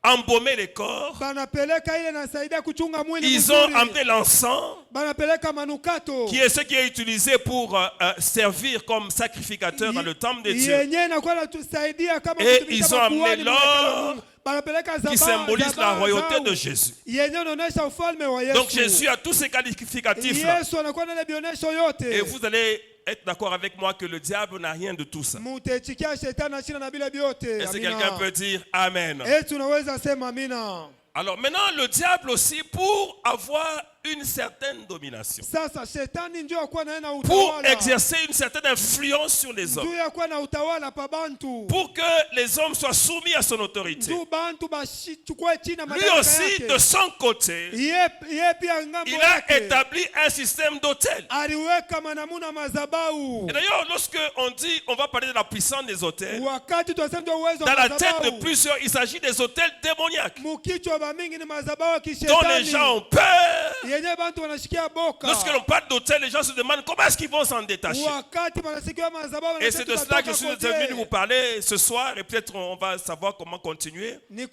embaumer les corps. banapeleka ile nasaidia kuchunga mwili Ils ont mzuri. amené l'encens, Banapeleka manukato qui est ce qui est utilisé pour servir comme sacrificateur dans le temple de Dieu. yenyewe inakuwa inatusaidia kama Et kutumika ils ont amené makuhani mbele ya l'or Mungu. Banapeleka qui symbolise la royauté de Jésus. yenyewe inaonyesha ufalme wa Yesu. Donc Jésus a tous ces qualificatifs-là. Yesu anakuwa na ile bionesho yote. Et vous allez être d'accord avec moi que le diable n'a rien de tout ça. Mutachikia shetani ashina na bila biote. Est-ce que quelqu'un peut dire Amen? Tunaweza sema amina. Alors maintenant, le diable aussi, pour avoir une certaine domination, Sasa shetani ndio akuwa na pour utawala. exercer une certaine influence sur les hommes, Ndio akuwa na utawala pa bantu. pour que les hommes soient soumis à son autorité. Ndio bantu bashikwe chini na Lui madaraka aussi, yake. de son côté, Yeye pia ngambo il a yake. établi un système d'autel. Aliweka manamuna mazabau. Et d'ailleurs, lorsque on dit, on va parler de la puissance des autels, Wakati tunasema ndio uwezo dans wa la tête de mazabau. plusieurs, il s'agit des autels démoniaques Mukichwa ba mingi ni mazabau ya dont les kishetani. gens ont peur. Yenye bantu wanashikia boka. Lorsque l'on parle d'autel, les gens se demandent comment est-ce qu'ils vont s'en détacher. Wakati wanasikia mazabau Et c'est de cela que je suis venu vous parler ce soir, et peut-être on va savoir comment continuer. Mais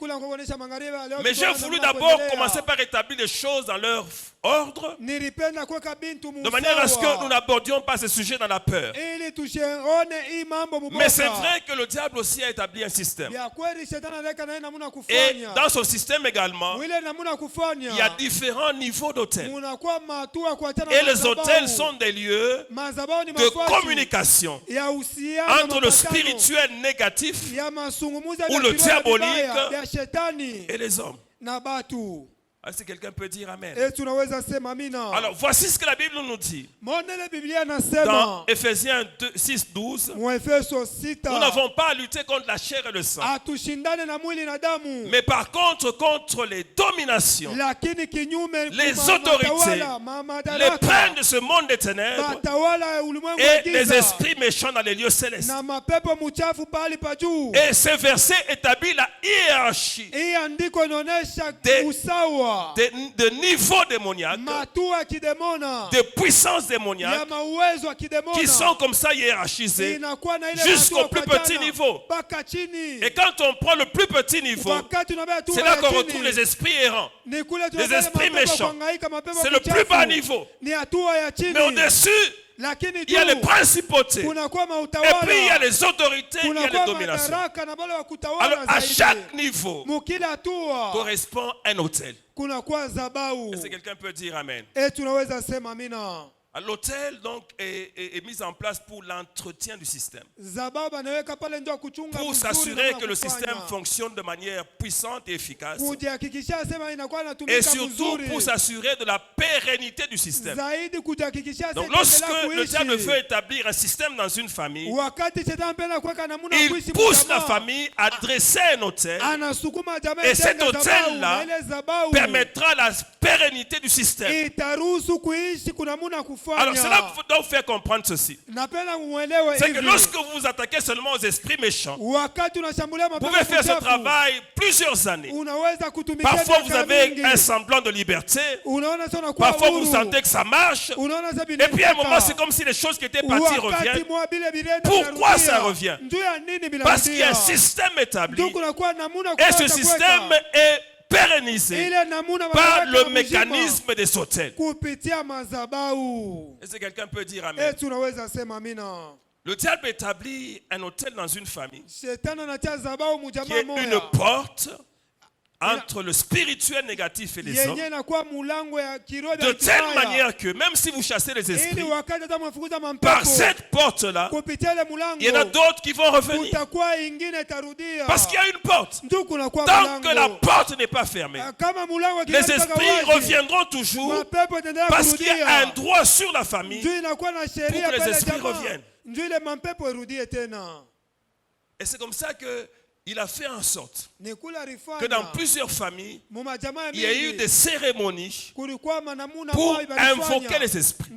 j'ai voulu d'abord commencer par établir les choses dans leur ordre, de manière à ce que nous n'abordions pas ce sujet dans la peur. Mais c'est vrai que le diable aussi a établi un système. Et dans son système également, il y a différents niveaux d'autels. Et les hôtels sont des lieux de communication entre le spirituel négatif ou le diabolique et les hommes. Est-ce que quelqu'un peut dire Amen? Alors voici ce que la Bible nous dit. Dans Ephésiens 6, 12, nous n'avons pas à lutter contre la chair et le sang, mais par contre contre les dominations, les autorités, les princes de ce monde des ténèbres et les esprits méchants dans les lieux célestes. Et ce verset établit la hiérarchie de niveaux démoniaques, de puissances démoniaques qui sont comme ça hiérarchisés jusqu'au plus petit niveau. Et quand on prend le plus petit niveau, c'est là qu'on retrouve les esprits errants, les esprits méchants. C'est le plus bas niveau. Mais au-dessus, il y a les principautés. Et puis il y a les autorités, il y a les dominations. Alors à chaque niveau correspond un hôtel. Est-ce que quelqu'un peut dire Amen? L'hôtel donc est mis en place pour l'entretien du système, pour s'assurer que le système fonctionne de manière puissante et efficace, et surtout pour s'assurer de la pérennité du système. Donc lorsque le diable veut établir un système dans une famille, il pousse la famille à dresser un hôtel, et cet hôtel-là permettra la pérennité du système. Alors cela doit vous faire comprendre ceci. C'est que lorsque vous vous attaquez seulement aux esprits méchants, vous pouvez faire ce travail plusieurs années. Parfois vous avez un semblant de liberté. Parfois vous sentez que ça marche. Et puis à un moment c'est comme si les choses qui étaient parties reviennent. Pourquoi ça revient? Parce qu'il y a un système établi. Et ce système est pérennisé par le mécanisme des hôtels. Est-ce que quelqu'un peut dire Amen? Le diable établit un hôtel dans une famille qui est une porte entre le spirituel négatif et les hommes, de telle manière que même si vous chassez les esprits, par cette porte-là, il y en a d'autres qui vont revenir. Parce qu'il y a une porte. Tant que la porte n'est pas fermée, les esprits reviendront toujours, parce qu'il y a un droit sur la famille pour que les esprits reviennent. Et c'est comme ça que il a fait en sorte que dans plusieurs familles, il y a eu des cérémonies pour invoquer les esprits.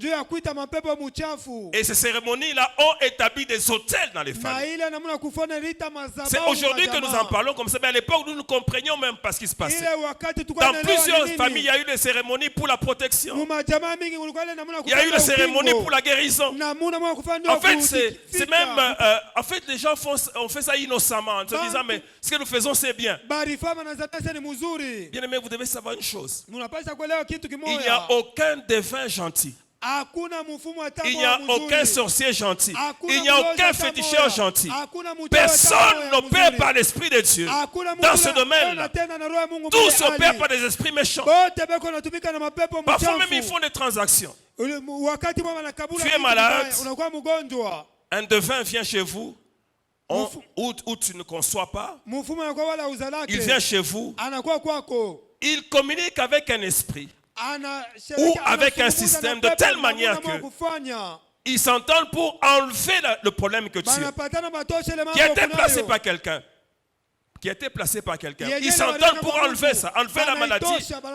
Et ces cérémonies-là ont établi des hôtels dans les familles. C'est aujourd'hui que nous en parlons comme ça, mais à l'époque, nous ne comprenions même pas ce qui se passait. Dans plusieurs familles, il y a eu des cérémonies pour la protection. Il y a eu des cérémonies pour la guérison. En fait, c'est même... en fait, les gens ont fait ça innocemment, en se disant disant, mais ce que nous faisons, c'est bien. barifama na zatese ni mzuri. Bien aimé, vous devez savoir une chose. Munapaswa kuelewa kitu Il n'y kimoja. a aucun devin gentil. Hakuna mfumo wa Il n'y tamaa a aucun mzuri. sorcier gentil. Hakuna Il n'y a mlozi aucun hata féticheur moja. gentil. Hakuna mchawi Personne hata moja n'opère mzuri. par l'Esprit de Dieu. Hakuna mtu Dans ce anaona domaine-là, tena na roho ya Mungu tous mbele opèrent hali. par des esprits méchants. Bote beko natumika na mapepo Parfois même, ils mchafu. font des transactions. Wakati mama nakabula Tu es malade. unakuwa mgonjwa. Un devin vient chez vous, où tu ne conçois pas. Mfumo unakuwa wala uzalake. Il vient chez vous. Anakuwa kwako. Il communique avec un esprit. Ou avec un système de telle manière que ils s'entendent pour enlever le problème que tu as, qui a été placé par quelqu'un. Ils s'entendent pour enlever ça, enlever la maladie,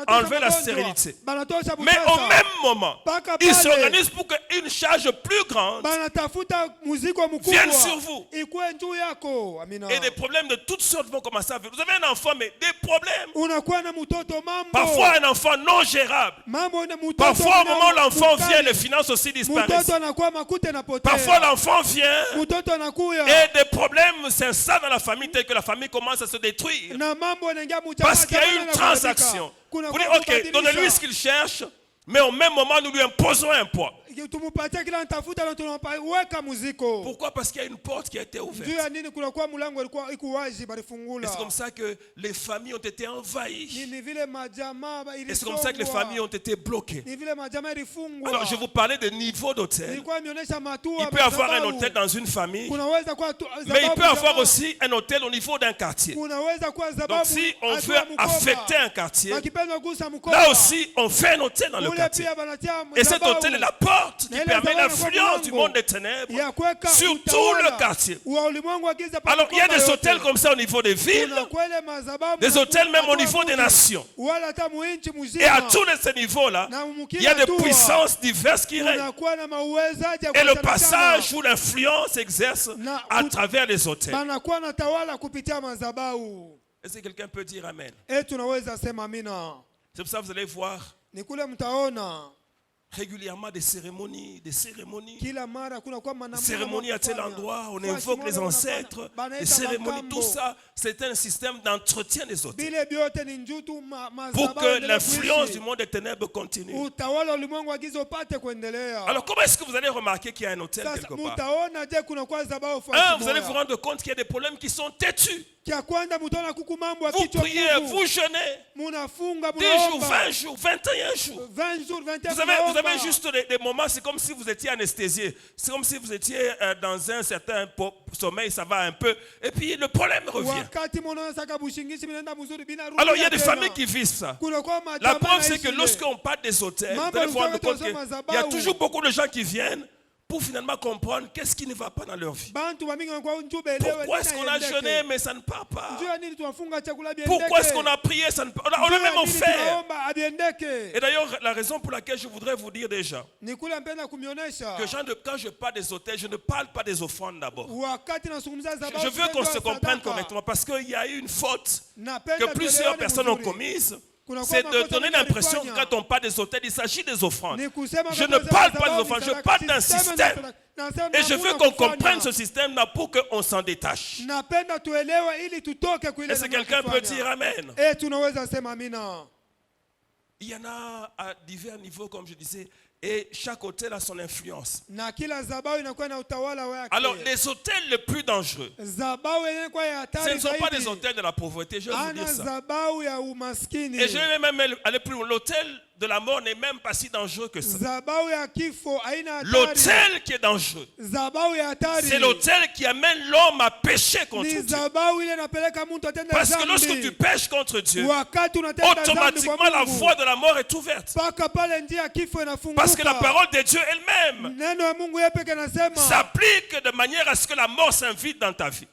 enlever la stérilité. Mais au même moment, ils s'organisent pour qu'une charge plus grande vienne sur vous. Et des problèmes de toutes sortes vont commencer à venir. Vous avez un enfant, mais des problèmes. Parfois un enfant non gérable. Parfois au moment où l'enfant vient, les finances aussi disparaissent. Parfois l'enfant vient et des problèmes s'installent dans la famille, tels que la famille commence à se détruire. Parce qu'il y a eu une transaction. Vous dites, ok, donnez-lui ce qu'il cherche, mais au même moment, nous lui imposons un poids. Pourquoi? Parce qu'il y a une porte qui a été ouverte. Et c'est comme ça que les familles ont été envahies. Et c'est comme ça que les familles ont été bloquées. Alors, je vous parlais de niveau d'hôtel. Il peut y avoir un hôtel dans une famille, mais il peut y avoir aussi un hôtel au niveau d'un quartier. Donc, si on veut affecter un quartier, là aussi, on fait un hôtel dans le quartier. Et cet hôtel est la porte qui permet l'influence du monde des ténèbres sur tout le quartier. Alors, il y a des hôtels comme ça au niveau des villes, des hôtels même au niveau des nations. Et à tous ces niveaux-là, il y a des puissances diverses qui règnent. Et le passage où l'influence exerce à travers les hôtels. Est-ce que quelqu'un peut dire Amen? C'est pour ça que vous allez voir régulièrement des cérémonies à tel endroit, on invoque les ancêtres, des cérémonies, tout ça, c'est un système d'entretien des hôtels pour que l'influence du monde des ténèbres continue. Alors comment est-ce que vous allez remarquer qu'il y a un hôtel quelque part? Vous allez vous rendre compte qu'il y a des problèmes qui sont têtus. Vous priez, vous jeûnez 10 jours, 20 jours, 21 jours. Vous avez juste des moments, c'est comme si vous étiez anesthésié. C'est comme si vous étiez dans un certain sommeil, ça va un peu. Et puis le problème revient. Alors il y a des familles qui vivent ça. La preuve, c'est que lorsqu'on parle des hôtels, vous allez vous rendre compte qu'il y a toujours beaucoup de gens qui viennent pour finalement comprendre qu'est-ce qui ne va pas dans leur vie. Pourquoi est-ce qu'on a jeûné mais ça ne part pas? Pourquoi est-ce qu'on a prié, ça ne part pas? On l'a même offert. Et d'ailleurs, la raison pour laquelle je voudrais vous dire déjà que quand je parle des hôtels, je ne parle pas des offrandes d'abord. Je veux qu'on se comprenne correctement parce qu'il y a eu une faute que plusieurs personnes ont commise. C'est de donner l'impression que quand on parle des hôtels, il s'agit des offrandes. Je ne parle pas des offrandes, je parle d'un système. Et je veux qu'on comprenne ce système-là pour qu'on s'en détache. Est-ce que quelqu'un peut dire Amen? Il y en a à divers niveaux, comme je disais. Et chaque hôtel a son influence. Alors, les hôtels les plus dangereux, ce ne sont pas des hôtels de la pauvreté, je vais vous dire ça. Et je vais même aller plus loin. L'hôtel de la mort n'est même pas si dangereux que ça. L'hôtel qui est dangereux, c'est l'hôtel qui amène l'homme à pécher contre Dieu. Parce que lorsque tu pêches contre Dieu, automatiquement la voie de la mort est ouverte. Parce que la parole de Dieu elle-même s'applique de manière à ce que la mort s'invite dans ta vie.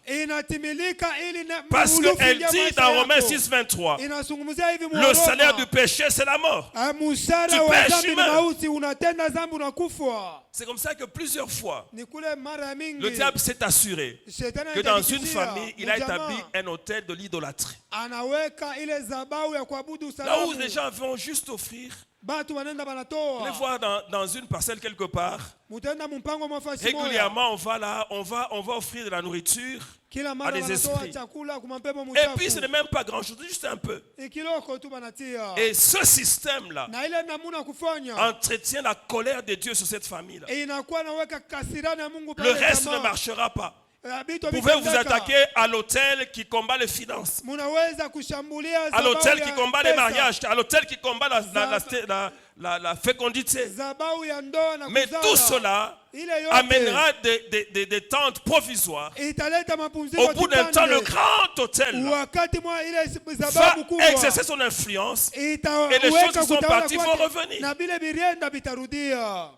Parce qu'elle dit dans Romains 6, 23, le salaire du péché c'est la mort. Tu pêches humain. C'est comme ça que plusieurs fois, le diable s'est assuré que dans une famille, il a établi un hôtel de l'idolâtrie. Là où les gens vont juste offrir batu banenda Vous allez banatoa voir dans une parcelle quelque part, mutaenda mumpango mafasi moya régulièrement on va là, on va offrir de la nourriture kila à mara des banatoa esprits. chakula kumampepo Et puis ce muchafu n'est même pas grand chose, juste un peu. ikiloko tu banatia Et ce système-là na ile namuna kufanya entretient la colère de Dieu sur cette famille-là. inakuwa naweka kasirani ya Mungu Le pale reste ne jamaa. marchera pas. Vitu Vous pouvez vous vitendeka. attaquer à l'hôtel qui combat les finances, Munaweza kushambulia à zabau l'hôtel ya qui combat les pesa, mariages, à l'hôtel qui combat la fécondité. zabau ya ndoa na Mais kuzala. tout cela Ile yote amènera des tentes provisoires. italeta mapumziko Au bout d'un temps, le kipande. grand hôtel là, Wakati mwa ile va zababu kubwa exercer son influence. itaweka Et les choses qui sont kutawala parties kwake, vont revenir. na vile virienda vitarudia.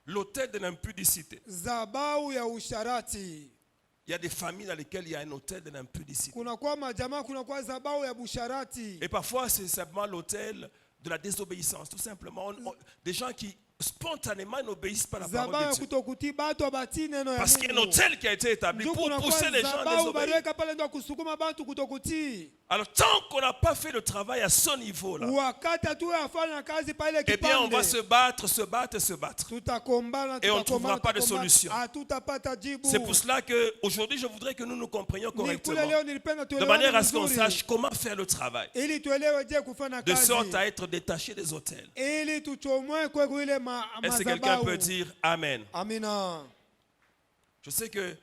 L'hôtel de l'impudicité. Zabau ya usharati. Il y a des familles dans lesquelles il y a un hôtel de l'impudicité. Kunakuwa majamaa, kunakuwa zabau ya busharati. Et parfois, c'est simplement l'hôtel de la désobéissance. Tout simplement, des gens qui spontanément n'obéissent pas à la Zabau parole ya de Dieu. kutokutii batu abati neno ya Parce qu'il y a un Mungu. hôtel qui a été établi Ndio pour kunakuwa pousser les gens à zabau désobéir. baliweka pale ndo kusukuma batu kutokutii. Alors, tant qu'on n'a pas fait le travail à ce niveau-là, Wakati hatuafanya kazi pale eh bien, on kipande, va se battre, se battre, se battre. tutakombana, Et on ne trouvera pas de tutakombana, solution. hatutapata jibu. C'est pour cela qu'aujourd'hui, je voudrais que nous nous comprenions Ni kule correctement. leo nilipenda De tuelewane manière à ce qu'on vizuri, sache comment faire le travail. ili tuelewe je kufanya De sorte kazi, à être détaché des hôtels. ili tuchomoe kweku ile Est-ce que quelqu'un peut mazabau. dire Amen? Amina. Je sais que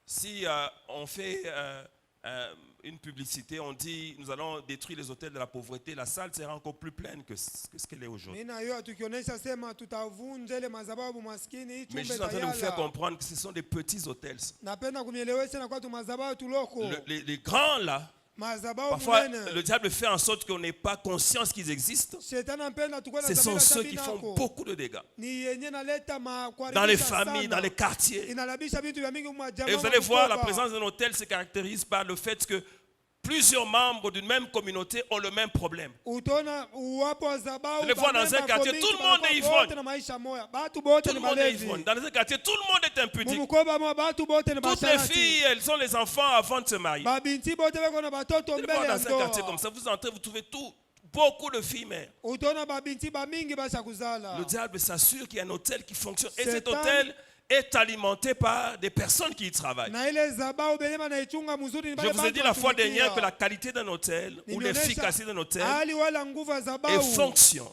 si on fait une publicité, on dit nous allons détruire les hôtels de la pauvreté, la salle sera encore plus pleine que ce qu'elle est aujourd'hui. Mina hiyo tukionyesha sema tutavunja ile mazababu maskini, hii Mais je chumbe suis en train de vous faire tayala. comprendre que ce sont des petits hôtels. Napenda kumielewesha na kwa tu mazababu tuloko. Les grands là, Mazababu parfois mnene. le diable fait en sorte qu'on n'ait pas conscience qu'ils existent. Shetani anapenda tukue na Ce sont tabia ceux sabi qui font nako. beaucoup de dégâts. Ni yenye naleta makuharibisha Dans les familles, sana. dans les quartiers. Inalabisha vitu vya mingi mwa jamaa. Et vous allez voir, la makukopa. présence d'un hôtel se caractérise par le fait que plusieurs membres d'une même communauté ont le même problème. Utaona uwapo wa zabau. Vous allez voir dans un banema quartier, komiti, tout le monde banakuwa est ivrogne. bote na maisha moya. Batu bote Tout ni le monde est balevi. ivrogne. Dans un quartier, tout le monde est impudique. Mumukoba mwa batu bote ni Toutes les basharati. filles, elles ont les enfants avant de se marier. Babinti bote beko na batoto Vous allez mbele voir ya dans un quartier ndoa. comme ça, vous entrez, vous trouvez beaucoup de filles mères. Utaona babinti bamingi basha kuzala. Le diable s'assure qu'il y a un hôtel qui fonctionne. Et Satan- cet hôtel est alimenté par des personnes qui y travaillent. Na ile zabau benye banaichunga mzuri ni Je bale vous ai batu dit la fois watumikia. dernière que la qualité d'un hôtel ou Nimeonyesha l'efficacité d'un hôtel hali wala nguvu ya est zabau fonction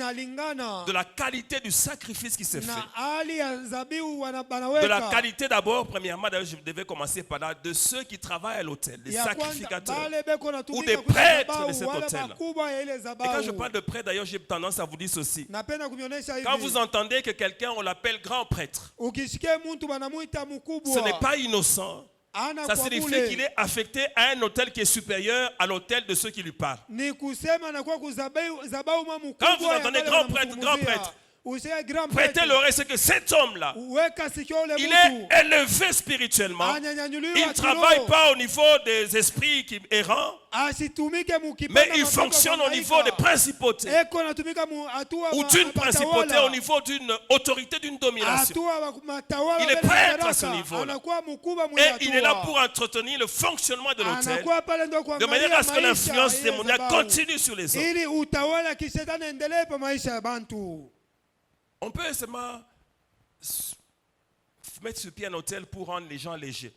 inalingana de la qualité du sacrifice qui se fait. na hali ya zabiu De la banaweka qualité d'abord, premièrement, d'ailleurs je devais commencer par là, de ceux qui travaillent à l'hôtel, des ya kwanza sacrificateurs. bale beko na Ou tumika des kwenye prêtres zabau, de cet wale hôtel. bakubwa ya ile Et quand je zabau. parle de prêtre, d'ailleurs j'ai tendance à vous dire ceci. Napenda kumionyesha Quand hivi. vous entendez que quelqu'un, on l'appelle grand prêtre, Ukisikia mtu banamuita mkubwa. ce n'est pas innocent. Ana Ça kwa signifie bule. qu'il est affecté à un hôtel qui est supérieur à l'hôtel de ceux qui lui parlent. Ni kusema na kwa kuzabau mwa mkubwa. Quand vous ya entendez wale grand prêtre, wanamzungumzia. grand prêtre, Usiye grand Prêtez prêtre. l'oreille, c'est que cet homme-là, Weka sikio ule il mtu. est élevé spirituellement. Anyanyanyuliwa Il ne kiroho. travaille pas au niveau des esprits errants, Asitumike mukipanda mais il mapepo fonctionne au malaika. niveau des principautés Eko natumika mu hatua ou d'une principauté, matawala. au niveau d'une autorité, d'une domination. Hatua matawala Il est mbele prêtre ya à ce madaraka. niveau-là. Anakuwa mkubwa mwenye Et hatua. il est là pour entretenir le fonctionnement de l'hôtel, Anakuwa pale ndo de kuangalia manière à ce que maisha l'influence ya ile démoniaque zabau. continue sur les hommes. Ili utawala kishetani endelee pa maisha ya bantu. On peut seulement mettre sur pied un hôtel pour rendre les gens légers,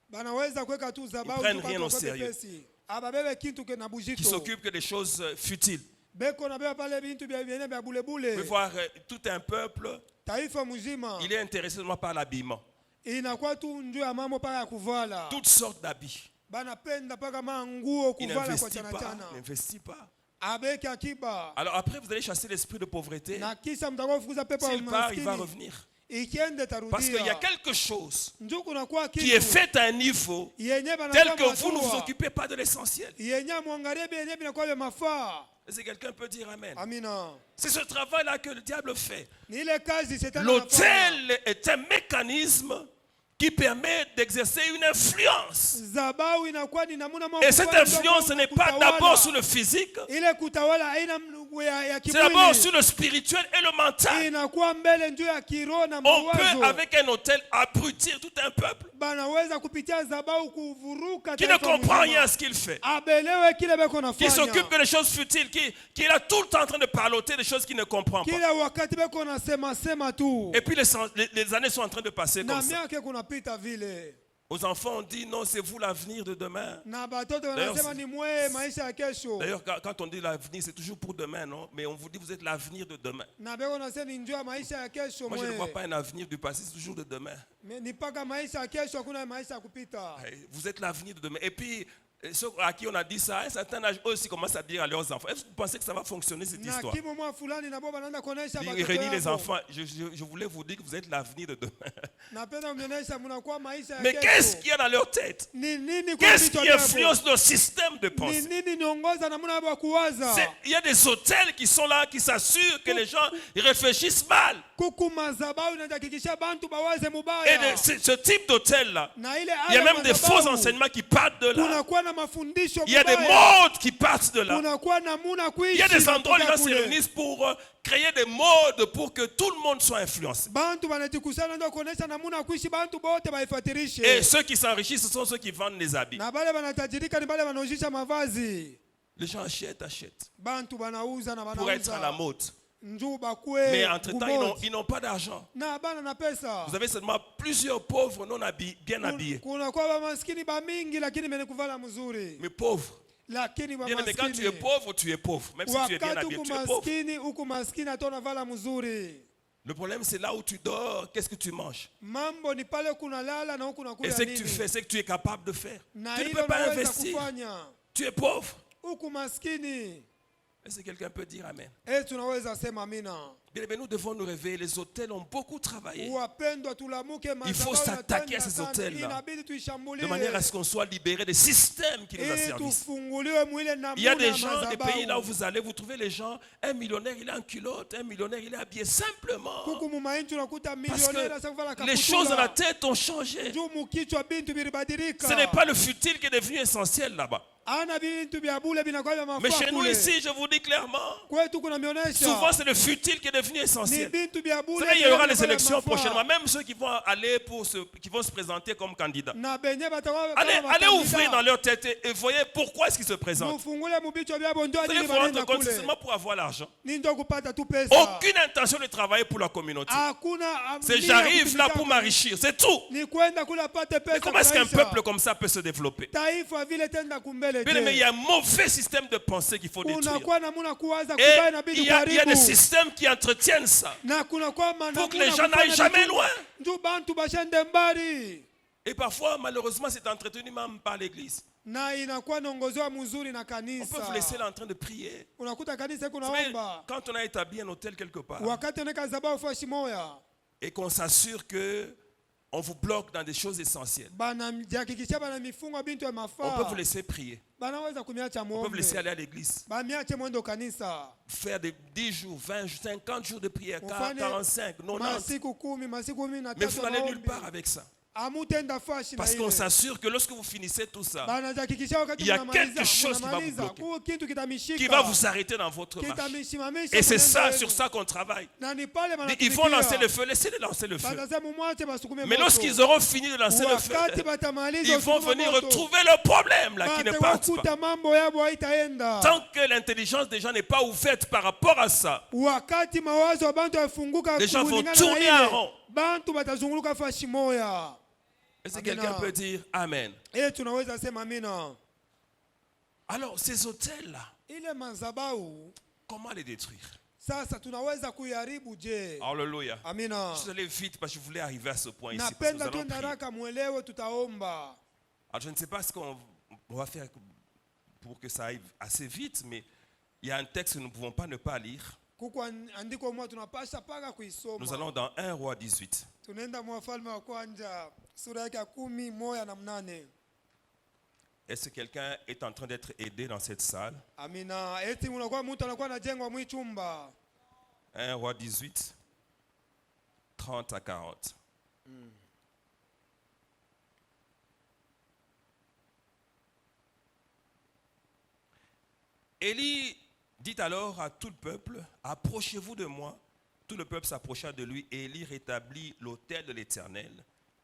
Banaweza kuweka tu zabau Ils prennent tu rien batu au kwa sérieux. pepesi. Ababebe kintu ke na qui bujito. s'occupent que des choses futiles. Beko na beba pale bintu bya byenye bya bule Vous bule. pouvez voir tout un peuple, Taifa mzima. il est intéressé seulement par l'habillement. Inakuwa tu njoo ya mambo paka ya kuvala. Toutes sortes d'habits. Banapenda paka manguo Il kuvala kwa n'investit chana pas, chana. n'investit pas. Abeki akiba. Alors après, vous allez chasser l'esprit de pauvreté. Na kisha mtakuwa kufukuza pepo ya S'il part, il va umaskini. revenir. Ikiende Parce qu'il y a tarudia. quelque chose Njoo kunakuwa qui est kitu. fait à un niveau Yenye tel banakuwa que vous ne vous matua. occupez pas de l'essentiel. Yenye mwangalie yenye binakuwa vya mafaa. Est-ce que quelqu'un peut dire Amen? Amina. C'est ce travail-là que le diable fait. Ni ile kazi shetani anafanya. L'autel est un mécanisme qui permet d'exercer une influence. Zabau inakuwa ni namuna Et cette influence, ce n'est pas d'abord sur le physique, ile kutawala haina C'est d'abord sur le spirituel et le mental. inakuwa mbele njuu ya kiroho na On peut, mawazo. avec un hôtel, abrutir tout un peuple Banaweza kupitia zabau kuvuruka qui ne taifa comprend mzima. rien à ce qu'il fait, Abelewe kile beko qui s'occupe nafanya. que des choses futiles, qui est là tout le temps en train de parloter des choses qu'il ne comprend pas. Kila wakati beko nasema sema tu. Et puis les années sont en train de passer Na comme ça. miaka kunapita vile. Aux enfants, on dit non, c'est vous l'avenir de demain. Na batoto D'ailleurs, wanasema ni mwe maisha ya kesho. D'ailleurs, quand on dit l'avenir, c'est toujours pour demain, non? Mais on vous dit vous êtes l'avenir de demain. Na beko nasema ni njoo ya maisha ya kesho Moi, je ne vois mwe. pas un avenir du passé, c'est toujours de demain. Ni paka maisha ya kesho hakuna maisha ya kupita. Vous êtes l'avenir de demain. Et puis, ceux à qui on a dit ça, à un certain âge, eux aussi commencent à dire à leurs enfants. Est-ce que vous pensez que ça va fonctionner cette Na histoire? kimo mwa fulani na boba naenda kuonesha Il batoto réunit les yako. enfants. Je voulais vous dire que vous êtes l'avenir de demain. Napenda mnionesha mnakuwa maisha ya Mais qu'est-ce kesho. qu'il y a dans leur tête? Ni nini kwa Qu'est-ce vichwa qui vyako? influence leur système de Ni pensée? nini niongoza namna ya kuwaza? Il y a des hôtels qui sont là, qui s'assurent que les gens réfléchissent mal. Kuku mazabau inahakikisha bantu bawaze Et mubaya. ce type d'hôtel-là, Na ile il y a ale même des madhabahu, faux enseignements qui partent de là. kunakuwa na mafundisho Il y a des mubaya. modes qui partent de là. Kunakuwa namuna kuishi. Il y a des endroits où les gens se kule. réunissent pour créer des modes pour que tout le monde soit influencé. Bantu banajikusana ndio kuonesha namuna kuishi bantu bote Et baifuatirishe. ceux qui s'enrichissent, ce sont ceux qui vendent les habits. Na bale banatajirika ni bale banaujisha mavazi. Les gens achètent Bantu banauza na pour être à la banauza. mode. Njuu Mais bakwe. entre-temps, ils n'ont pas d'argent. Na bana na pesa. Vous avez seulement plusieurs pauvres bien habillés. Kunakuwa bamaskini bamingi lakini mene kuvala mzuri. Mais pauvres. Lakini Bien aimé, quand tu es bamaskini. pauvre, tu es pauvre. Même si tu es bien Wakati habillé, huku tu es pauvre. maskini, huku maskini hata unavala mzuri. Le problème, c'est là où tu dors, qu'est-ce que tu manges? Mambo ni pale kuna lala na huku Et nakula ce que tu nini. fais, c'est que tu es capable de faire. Na Tu ne hilo peux pas unaweza investir. kufanya. Tu es pauvre. Huku maskini. Est-ce que quelqu'un peut dire Amen? Tunaweza sema amina. Bien aimé, nous devons nous réveiller. Les hôtels ont beaucoup travaillé. Wapendwa tulamuke Il faut madhabahu s'attaquer à inatenda ces sana. hôtels-là. Inabidi tuishambulie. De manière à ce qu'on soit libéré des systèmes qui nous Ili asservissent. tufunguliwe mwile namuna Il y a des gens, des pays là où madhabahu. vous allez, vous trouvez les gens, un millionnaire il est en culotte, un millionnaire il est habillé simplement. Kuku mumainchi unakuta Parce milionera sasa kuvala que les choses dans la kaputula. tête ont changé. Juu mukichwa bintu bilibadilika. Ce n'est pas le futile qui est devenu essentiel là-bas. Ana bintu vya bule binakuwa vya Mais mafaa chez nous kule. ici, je vous dis clairement, Kwetu kuna mionyesha. souvent c'est le futile qui est devenu Ni essentiel. bintu vya Vous bule. savez, il y aura vya les élections mafaa. prochainement, même ceux qui vont aller qui vont se présenter comme candidats. Na benye batakuwa Allez, kama allez makandida. ouvrir dans leur tête et voyez pourquoi est-ce qu'ils se présentent. Mufungule mubichwa vyabo ndio Vous allez nini vous rendre banenda compte, c'est kule. seulement pour avoir l'argent. Ni ndio kupata tu pesa. Aucune intention de travailler pour la communauté. Hakuna C'est nia j'arrive là kutumika pour m'enrichir, c'est tout. Ni kwenda kula pate pesa. Mais comment est-ce qu'un kwa peuple maisha. comme ça peut se développer? Taifa vile tenda kumbele Bien aimé, il y te. a un mauvais système de pensée qu'il faut détruire. Unakuwa namuna kuwaza Et kubaya inabidi il y a des kuharibu. systèmes qui entretiennent ça Na kuna kwa pour que les gens n'aillent jamais loin. Ndio bantu bashende mbali. Et parfois, malheureusement, c'est entretenu même par l'église. Na inakuwa naongozewa mzuri na On peut kanisa. vous laisser là en train de prier. Unakuta kanisa iko Vous savez, naomba. quand on a établi un hôtel quelque part Wakati unaweka zabao fashi moya. et qu'on s'assure que on vous bloque dans des choses essentielles, Banajihakikishia bana mifungo bintu ya on peut mafaa. vous laisser prier. Banaweza kumiacha On peut vous muombe. laisser aller à l'église. Bamiache mwendo kanisa. Faire des 10 jours, 20 jours, 50 jours de prière, Mufanye 45, 90. Masiku 10, masiku 13 Mais vous n'allez nulle maombi. part avec ça. Amutenda fashi na Parce qu'on ile. s'assure que lorsque vous finissez tout ça, Banajihakikishia wakati il y a mnamaliza, quelque chose qui va vous mnamaliza, bloquer. kuwa kitu kitamishika. qui va vous arrêter dans votre marche. Kitamishimamisha Et c'est mwenendo ça, wenu. sur ça qu'on travaille. Na ni pale Ils vont banatumikia. lancer le feu, laissez-les lancer le feu. Batasema mumwache basukume Mais moto. lorsqu'ils auront fini de lancer le Wakati feu, batamaliza ils vont usukume venir moto. retrouver le problème là qui ne parte Batawakuta pas. mambo yabo haitaenda. Tant que l'intelligence des gens n'est pas ouverte par rapport à ça, Wakati mawazo ya bantu yafunguka les gens vont kulingana na tourner ile, en rond. bantu batazunguluka fashi moya. Est-ce que Amina. quelqu'un peut dire Amen? Tunaweza sema amina. Alors, ces hôtels-là, Ile mazabau comment les détruire? sasa tunaweza kuiharibu je? Alléluia. Amina. Je suis allé vite parce que je voulais arriver à ce point ici. Parce que nous Napenda allons tuende prier. haraka muelewe tutaomba. Alors, je ne sais pas ce qu'on va faire pour que ça aille assez vite, mais il y a un texte que nous ne pouvons pas ne pas lire. Kuko andiko moja tunapasha paka Nous kuisoma. allons dans 1 Roi 18. Tunaenda Wafalme wa kwanza sura yake ya 10:1-8. Est-ce que quelqu'un est en train d'être aidé dans cette salle? Amina. Eti unakuwa mtu anakuwa anajengwa mwi chumba. 1 Roi 18, 30 à 40. Élie Dit alors à tout le peuple, approchez-vous de moi. Tout le peuple s'approcha de lui et Élie rétablit l'autel de l'Éternel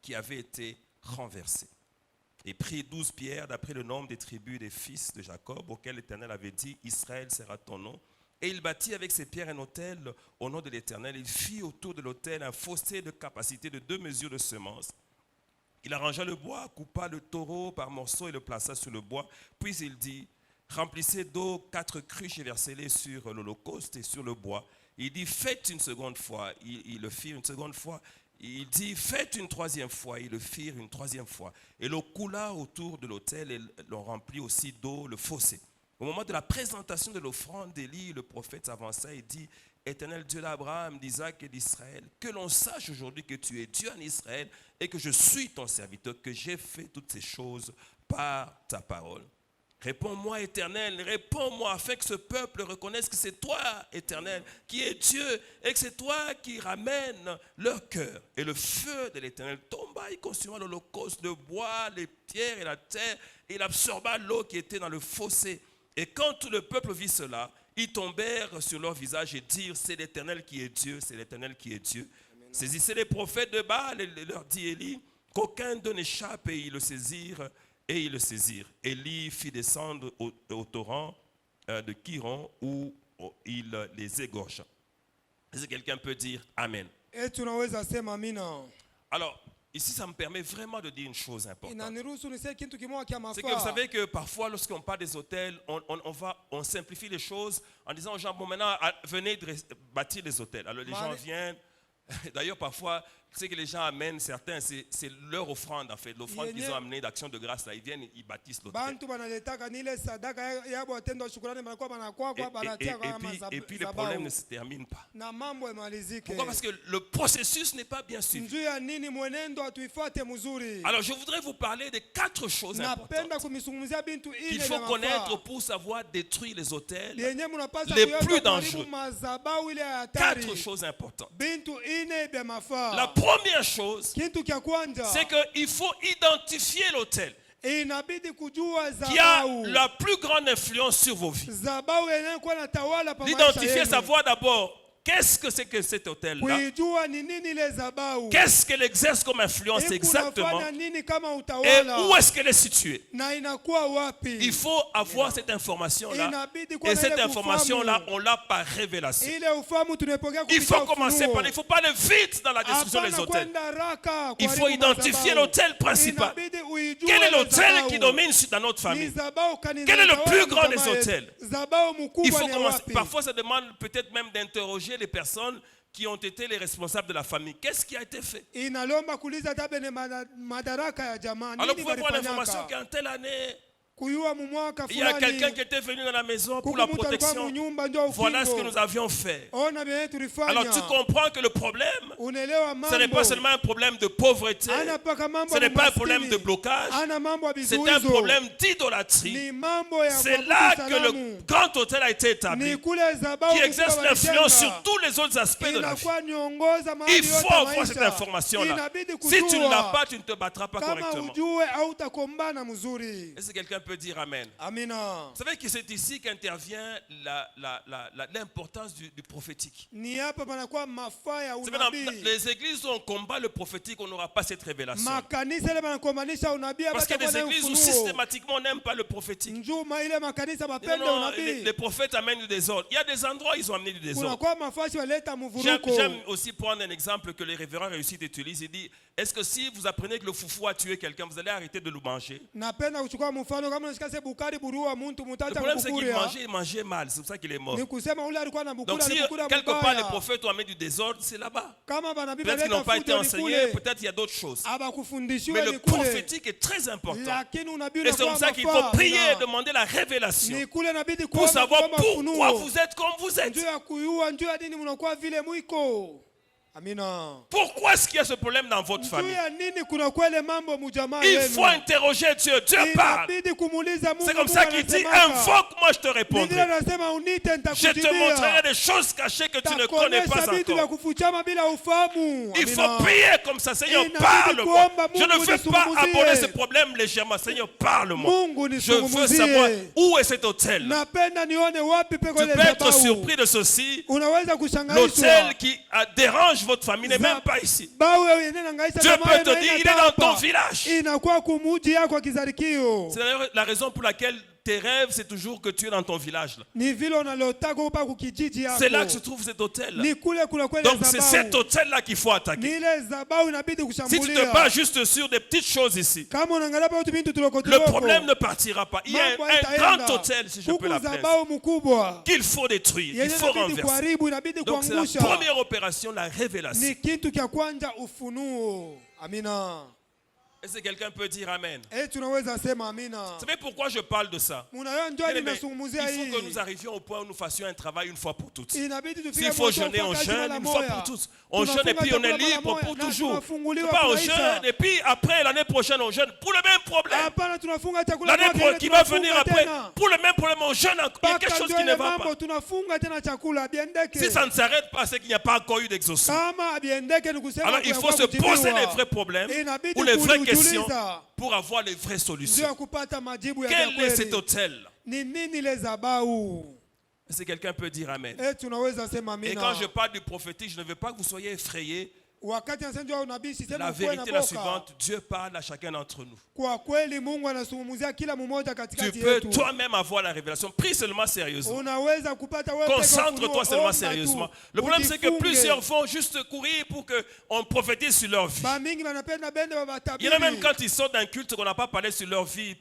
qui avait été renversé. Et prit 12 pierres d'après le nombre des tribus des fils de Jacob, auxquels l'Éternel avait dit, Israël sera ton nom. Et il bâtit avec ses pierres un autel au nom de l'Éternel. Il fit autour de l'autel un fossé de capacité de 2 mesures de semence. Il arrangea le bois, coupa le taureau par morceaux et le plaça sur le bois. Puis il dit, remplissez d'eau 4 cruches et versez-les sur l'holocauste et sur le bois. Il dit, faites une seconde fois. Ils le firent une seconde fois. Il dit, faites une troisième fois. Ils le firent une troisième fois. Et l'eau coula autour de l'autel et l'on remplit aussi d'eau le fossé. Au moment de la présentation de l'offrande d'Élie, le prophète s'avança et dit, Éternel Dieu d'Abraham, d'Isaac et d'Israël, que l'on sache aujourd'hui que tu es Dieu en Israël et que je suis ton serviteur, que j'ai fait toutes ces choses par ta parole. Réponds-moi, Éternel, réponds-moi, afin que ce peuple reconnaisse que c'est toi, Éternel, qui es Dieu, et que c'est toi qui ramènes leur cœur. Et le feu de l'Éternel tomba, il consuma l'holocauste, le bois, les pierres et la terre, et il absorba l'eau qui était dans le fossé. Et quand tout le peuple vit cela, ils tombèrent sur leur visage et dirent, c'est l'Éternel qui est Dieu, c'est l'Éternel qui est Dieu. Amen. Saisissez les prophètes de Baal, et leur dit Élie, qu'aucun d'eux n'échappe, et ils le saisirent. Et ils le saisirent. Élie fit descendre au torrent de Kiron où il les égorgea. Est-ce que quelqu'un peut dire Amen? Alors, ici, ça me permet vraiment de dire une chose importante. C'est que vous savez que parfois, lorsqu'on parle des hôtels, on simplifie les choses en disant aux gens, bon, maintenant, venez bâtir des hôtels. Alors, les gens viennent. D'ailleurs, parfois, ce que les gens amènent, certains, c'est leur offrande en fait. L'offrande qu'ils ont amenée d'action de grâce, là, ils viennent, ils bâtissent l'hôtel. Et puis les problèmes ne se terminent pas. Pourquoi? Parce que le processus n'est pas bien suivi. Alors je voudrais vous parler de 4 choses importantes qu'il faut connaître pour savoir détruire les hôtels les plus dangereux. 4 choses importantes. La première chose, c'est qu'il faut identifier l'autel qui a la plus grande influence sur vos vies. L'identifier, savoir d'abord qu'est-ce que c'est que cet hôtel-là, qu'est-ce qu'elle exerce comme influence exactement, et où est-ce qu'elle est située. Il faut avoir cette information-là, et cette information-là, on l'a par révélation. Il faut commencer par, il ne faut pas aller vite dans la destruction des hôtels. Il faut identifier l'hôtel principal. Quel est l'hôtel qui domine dans notre famille? Quel est le plus grand des hôtels? Il faut commencer. Parfois, ça demande peut-être même d'interroger les personnes qui ont été les responsables de la famille. Qu'est-ce qui a été fait? Alors, vous pouvez avoir l'information qu'en telle année, il y a quelqu'un qui était venu dans la maison pour la protection. Voilà ce que nous avions fait. Alors tu comprends que le problème, ce n'est pas seulement un problème de pauvreté, ce n'est pas un problème de blocage, c'est un problème d'idolâtrie. C'est là que le grand hôtel a été établi, qui exerce l'influence sur tous les autres aspects de la vie. Il faut avoir cette information-là. Si tu ne l'as pas, tu ne te battras pas correctement. Est-ce que quelqu'un peut dire Amen? Vous savez que c'est ici qu'intervient l'importance du prophétique. Les églises où on combat le prophétique, on n'aura pas cette révélation. Parce qu'il y a des églises où systématiquement on n'aime pas le prophétique. Les prophètes amènent du désordre. Il y a des endroits où ils ont amené du désordre. J'aime aussi prendre un exemple que les révérends réussite utilisent. Il dit, est-ce que si vous apprenez que le foufou a tué quelqu'un, vous allez arrêter de le manger? Le problème, c'est qu'il mangeait mal, c'est pour ça qu'il est mort. Donc si quelque part les prophètes ont amené du désordre, c'est là-bas. Peut-être qu'ils n'ont pas été enseignés, peut-être il y a d'autres choses. Mais le prophétique est très important. Et c'est comme ça qu'il faut prier et demander la révélation pour savoir pourquoi vous êtes comme vous êtes. Amina. Pourquoi est-ce qu'il y a ce problème dans votre Juu famille? ya nini kuna kwele mambo mujamaa Il yenu? faut interroger Dieu. Dieu parle. Inabidi kumuuliza Mungu. C'est comme ça qu'il dit, anasemaka. invoque-moi, je te répondrai. Biblia inasema unite Je te nitakujibia. montrerai des choses cachées que tu ne connais pas Takuonesha vitu vya encore. kufuchama bila ufahamu. Il Amina. faut prier comme ça. Seigneur, Inabidi parle-moi. kuomba Je ne Mungu veux pas nisungumuzie. aborder ce problème légèrement. Seigneur, parle-moi. Mungu Je veux nisungumuzie. savoir où est cet hôtel. Napenda nione wapi peko Tu ile peux être madhabahu. surpris de ceci. Unaweza kushangaishwa. L'hôtel qui dérange votre famille n'est même pas ici. Dieu peut te dire, il est dans ton village. Inakuwa kumuji yako akizarikio. C'est d'ailleurs la raison pour laquelle tes rêves, c'est toujours que tu es dans ton village. Là. Ni vile unalotaka upa kukijiji yako. C'est là que se trouve cet hôtel. Là. Ni kule kule kwele Donc c'est zabau. cet hôtel-là qu'il faut attaquer. Ni ile zabau inabidi Si tu kushambulia. te bats juste sur des petites choses ici, Kama unaangalia pa vitu vingi tuloko le tuloko. problème ne partira pas. Il y a Mambo un haitaenda. grand hôtel, si je peux Huku l'appeler, zabau mkubwa. qu'il faut détruire, il Yenye faut inabidi renverser. kuharibu, inabidi Donc c'est la kuangusha. première opération, la révélation. Ni kitu kya kwanza ufunuo. Amina. Est-ce que quelqu'un peut dire Amen? Tunaweza sema amina. Vous savez pourquoi je parle de ça? Munayo ndio Il nimezungumzia faut que hii. nous arrivions au point où nous fassions un travail une fois pour toutes. Inabidi tufike S'il faut jeûner, on jeûne une fois pour toutes. On jeûne et puis on est libre pour toujours. C'est pas on jeûne et puis après l'année prochaine on jeûne pour le même problème. Hapana, tunafunga chakula L'année qui va venir après, tena. pour le même problème on jeûne encore. Il y a quelque chose qui ne va pas. Mambo tunafunga tena chakula biendeke. Si ça ne s'arrête pas, c'est qu'il n'y a pas encore eu d'exaucement. Kama biendeke ni kusema Alors il faut se poser les vrais problèmes ou les vraies questions pour avoir les vraies solutions. ndio kupata majibu ya Quel est kweli. cet hôtel? Ni nini le zabau? Est-ce que quelqu'un peut dire Amen? Tunaweza sema Et amina. quand je parle du prophétique, je ne veux pas que vous soyez effrayés. Wakati anasema unabii sisema La kuwe na vérité est la boka. suivante, Dieu parle à chacun d'entre nous. Kwa kweli Mungu anazungumzia kila mmoja Tu katikati peux yetu. toi-même avoir la révélation. Prie seulement sérieusement. Unaweza kupata wewe peke Concentre-toi yako, seulement omba sérieusement. tu, Le problème, c'est que ujifunge. plusieurs vont juste courir pour qu'on prophétise sur leur vie. Bamingi banapenda bende Il y babatabiri. en a même quand ils sortent d'un culte qu'on n'a pas parlé sur leur vie,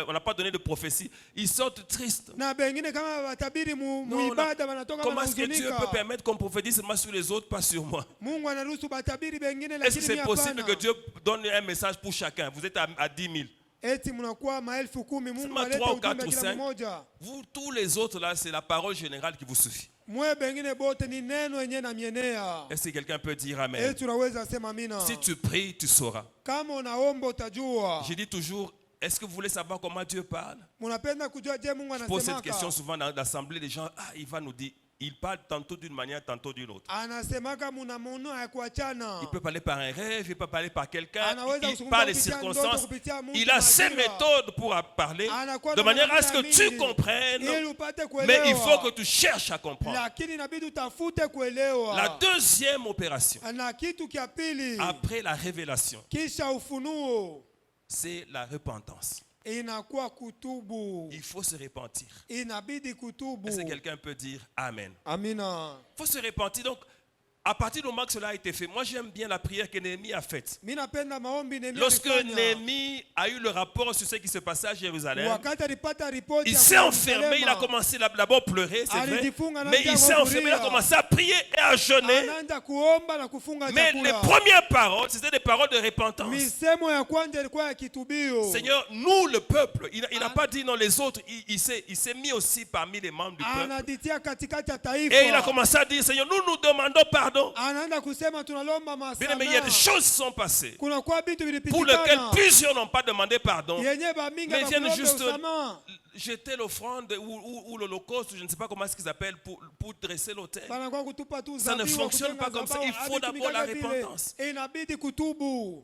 on n'a pas donné de prophétie, ils sortent tristes. Na bengine kama batabiri Non, muibada banatoka Comment est-ce que Dieu peut banahuzunika. permettre qu'on prophétise seulement sur les autres, pas sur moi? Mungu anaruhusu batabiri bengine Est-ce que lakini c'est mimi possible hapana. que Dieu donne un message pour chacun? Vous êtes à 10 000. Eti mnakuwa maelfu kumi, Mungu Seulement aleta 3 ou ujumbe 4 ou kila 5. mmoja. Vous, tous les autres là, c'est la parole générale qui vous suffit. Mwe bengine bote ni neno yenye na mienea. Est-ce que quelqu'un peut dire Amen? Tunaweza sema amina. Si tu pries, tu sauras. Kama unaomba utajua. Je dis toujours, est-ce que vous voulez savoir comment Dieu parle? Munapenda kujua je Mungu Je pose cette anasemaka. question souvent dans l'assemblée, les gens, il va nous dire, il parle tantôt d'une manière, tantôt d'une autre. Anasemaka muna maono ya kuachana. Il peut parler par un rêve, il peut parler par quelqu'un, Anaweza il kuzungumza parle des kupitia ndoto, circonstances. kupitia mtu, Il a ses majira. méthodes pour parler, Anakuwa de na manière à ce que maneno tu mingi. comprennes, Ili upate kuelewa. mais il faut que tu cherches à comprendre. Lakini inabidi utafute kuelewa. La deuxième opération, Na kitu kia pili. après la révélation, Kisha ufunuo. c'est la repentance. Inakuwa kutubu. Il faut se repentir. Inabidi kutubu. Est-ce que quelqu'un peut dire Amen? Amina. Il faut se repentir. Donc, à partir du moment que cela a été fait, moi j'aime bien la prière que Néhémie a faite. Mimi napenda maombi Nehemia Lorsque alifanya. Néhémie a eu le rapport sur ce qui se passait à Jérusalem, Wakati alipata ripoti il ya s'est enfermé, il a Yerusalema, commencé d'abord à pleurer, c'est vrai, alijifunga na mais il s'est kulia. enfermé, il a commencé à prier et à jeûner. anaanza kuomba na kufunga Mais les chakula. premières paroles, c'était des paroles de repentance. Misemo ya kwanza ilikuwa ya kitubio. Seigneur, nous le peuple, il n'a pas dit non les autres, il s'est mis aussi parmi les membres du peuple. Anaditia katikati ya taifa. Et il a commencé à dire, Seigneur, nous demandons pardon. Anaanza kusema tunalomba Bien aimé, il y a des masamaha. choses qui sont passées Kuna kwa vitu pour lesquelles vilipitikana. plusieurs n'ont pas demandé pardon, Yenye bamingi mais viennent bakulombe juste usamaha. jeter l'offrande ou l'holocauste, je ne sais pas comment est-ce qu'ils appellent, pour dresser l'autel. Banakuwa kutupa tu Ça ne zabibu, fonctionne kujenga pas comme ça. zabahu, Il faut d'abord la havitumikaka vile. repentance. Inabidi kutubu.